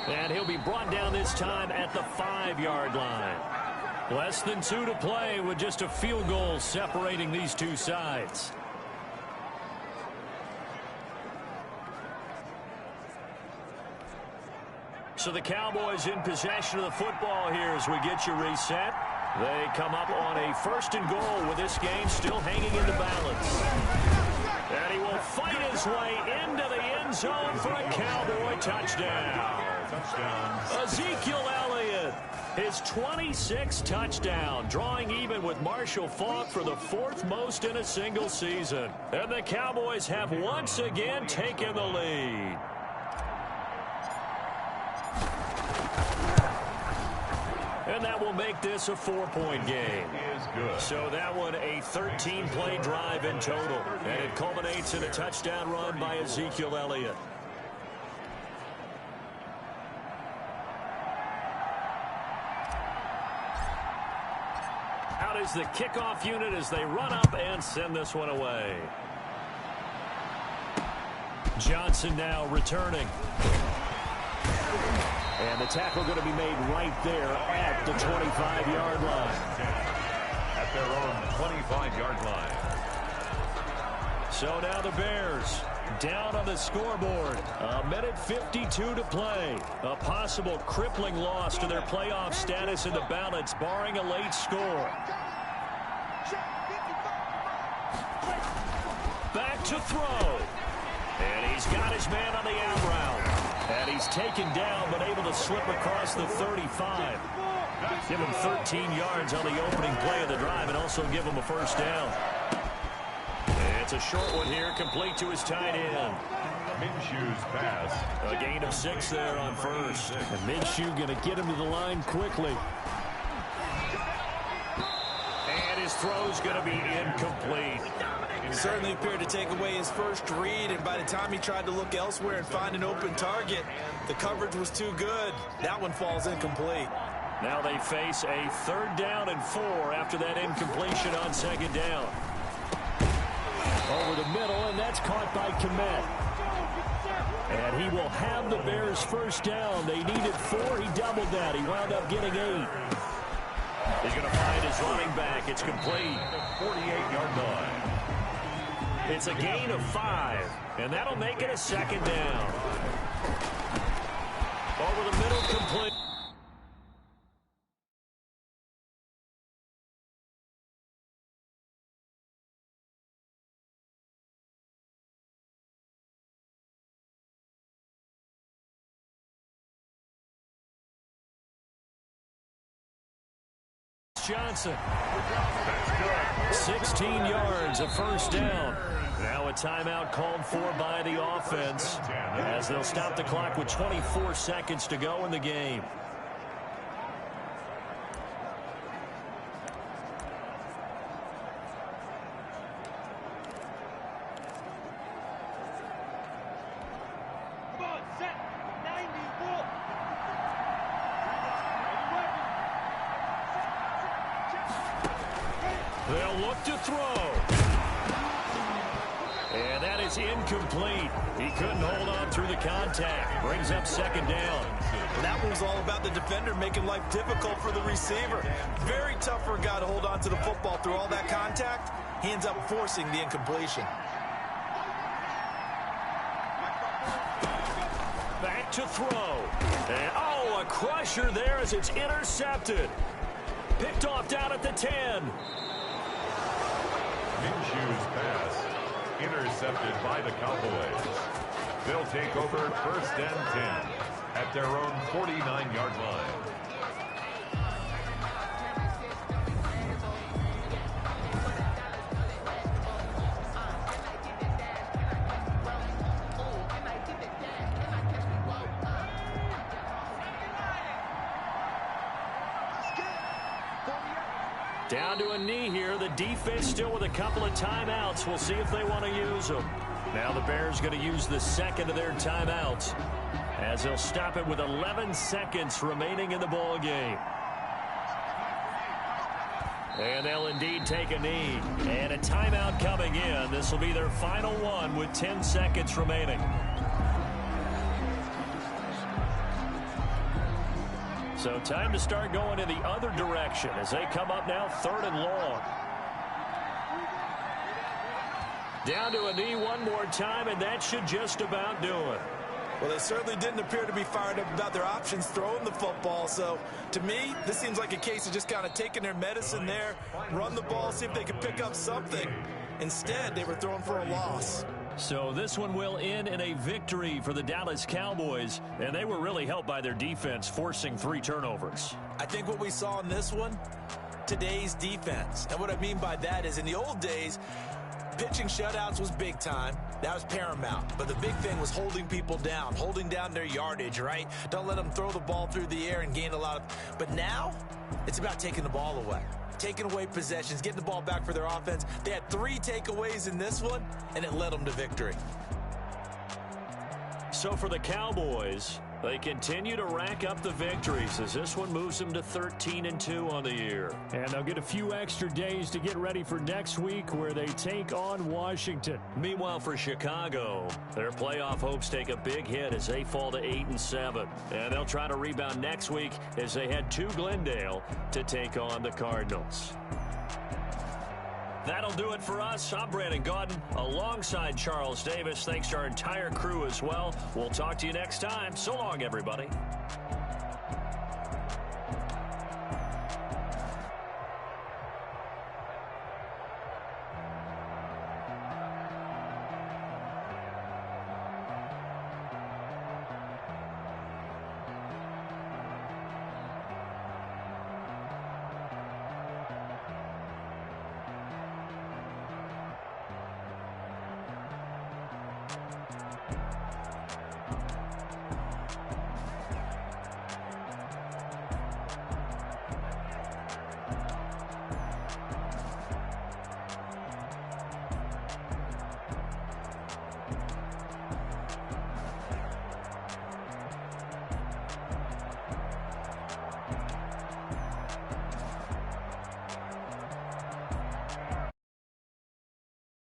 And he'll be brought down this time at the 5-yard line. Less than 2 to play with just a field goal separating these two sides. So the Cowboys in possession of the football here as we get you reset. They come up on a 1st and goal with this game still hanging in the balance. And he will fight his way into the end zone for a Cowboy touchdown. Ezekiel Elliott, his 26th touchdown, drawing even with Marshall Faulk for the 4th most in a single season. And the Cowboys have once again taken the lead. And that will make this a 4-point game. So that one a 13-play drive in total. And it culminates in a touchdown run by Ezekiel Elliott. Out is the kickoff unit as they run up and send this one away. Johnson now returning. And the tackle going to be made right there at the 25-yard line. At their own 25-yard line. So now the Bears down on the scoreboard. 1:52 to play. A possible crippling loss to their playoff status in the balance, barring a late score. Back to throw. And he's got his man on the out route. And he's taken down, but able to slip across the 35. Give him 13 yards on the opening play of the drive and also give him a 1st down. It's a short one here, complete to his tight end. Minshew's pass. A gain of 6 there on 1st. And Minshew going to get him to the line quickly. And his throw's going to be incomplete. Certainly appeared to take away his first read, and by the time he tried to look elsewhere and find an open target, the coverage was too good. That one falls incomplete. Now they face a 3rd down and 4 after that incompletion on 2nd down. Over the middle, and that's caught by Kmet. And he will have the Bears 1st down. They needed 4. He doubled that. He wound up getting 8. He's going to find his running back. It's complete. 48-yard line. It's a gain of 5, and that'll make it a 2nd down. Over the middle, complete. Johnson. 16 yards, a 1st down. Now a timeout called for by the offense as they'll stop the clock with 24 seconds to go in the game. Come on, set. 91. They'll look to throw. And that is incomplete. He couldn't hold on through the contact. Brings up second down. That one's all about the defender making life difficult for the receiver. Very tough for a guy to hold on to the football through all that contact. He ends up forcing the incompletion. Back to throw. And, oh, a crusher there as it's intercepted. Picked off down at the 10. Minshew's pass intercepted by the Cowboys. They'll take over first and 10 at their own 49-yard line. Down to a knee here. The defense still with a couple of timeouts. We'll see if they want to use them. Now the Bears going to use the second of their timeouts as they'll stop it with 11 seconds remaining in the ball game. And they'll indeed take a knee. And a timeout coming in. This will be their final one with 10 seconds remaining. So time to start going in the other direction as they come up now 3rd and long. Down to a knee one more time, and that should just about do it. Well, they certainly didn't appear to be fired up about their options throwing the football. So, to me, this seems like a case of just kind of taking their medicine there, run the ball, see if they can pick up something. Instead, they were throwing for a loss. So this one will end in a victory for the Dallas Cowboys, and they were really helped by their defense, forcing 3 turnovers. I think what we saw in this one, today's defense. And what I mean by that is in the old days, pitching shutouts was big time. That was paramount. But the big thing was holding people down, holding down their yardage, right? Don't let them throw the ball through the air and gain a lot of... But now, it's about taking the ball away. Taking away possessions, getting the ball back for their offense. They had 3 takeaways in this one, and it led them to victory. So for the Cowboys, they continue to rack up the victories as this one moves them to 13-2 on the year. And they'll get a few extra days to get ready for next week where they take on Washington. Meanwhile, for Chicago, their playoff hopes take a big hit as they fall to 8-7. And they'll try to rebound next week as they head to Glendale to take on the Cardinals. That'll do it for us. I'm Brandon Gaudin alongside Charles Davis. Thanks to our entire crew as well. We'll talk to you next time. So long, everybody.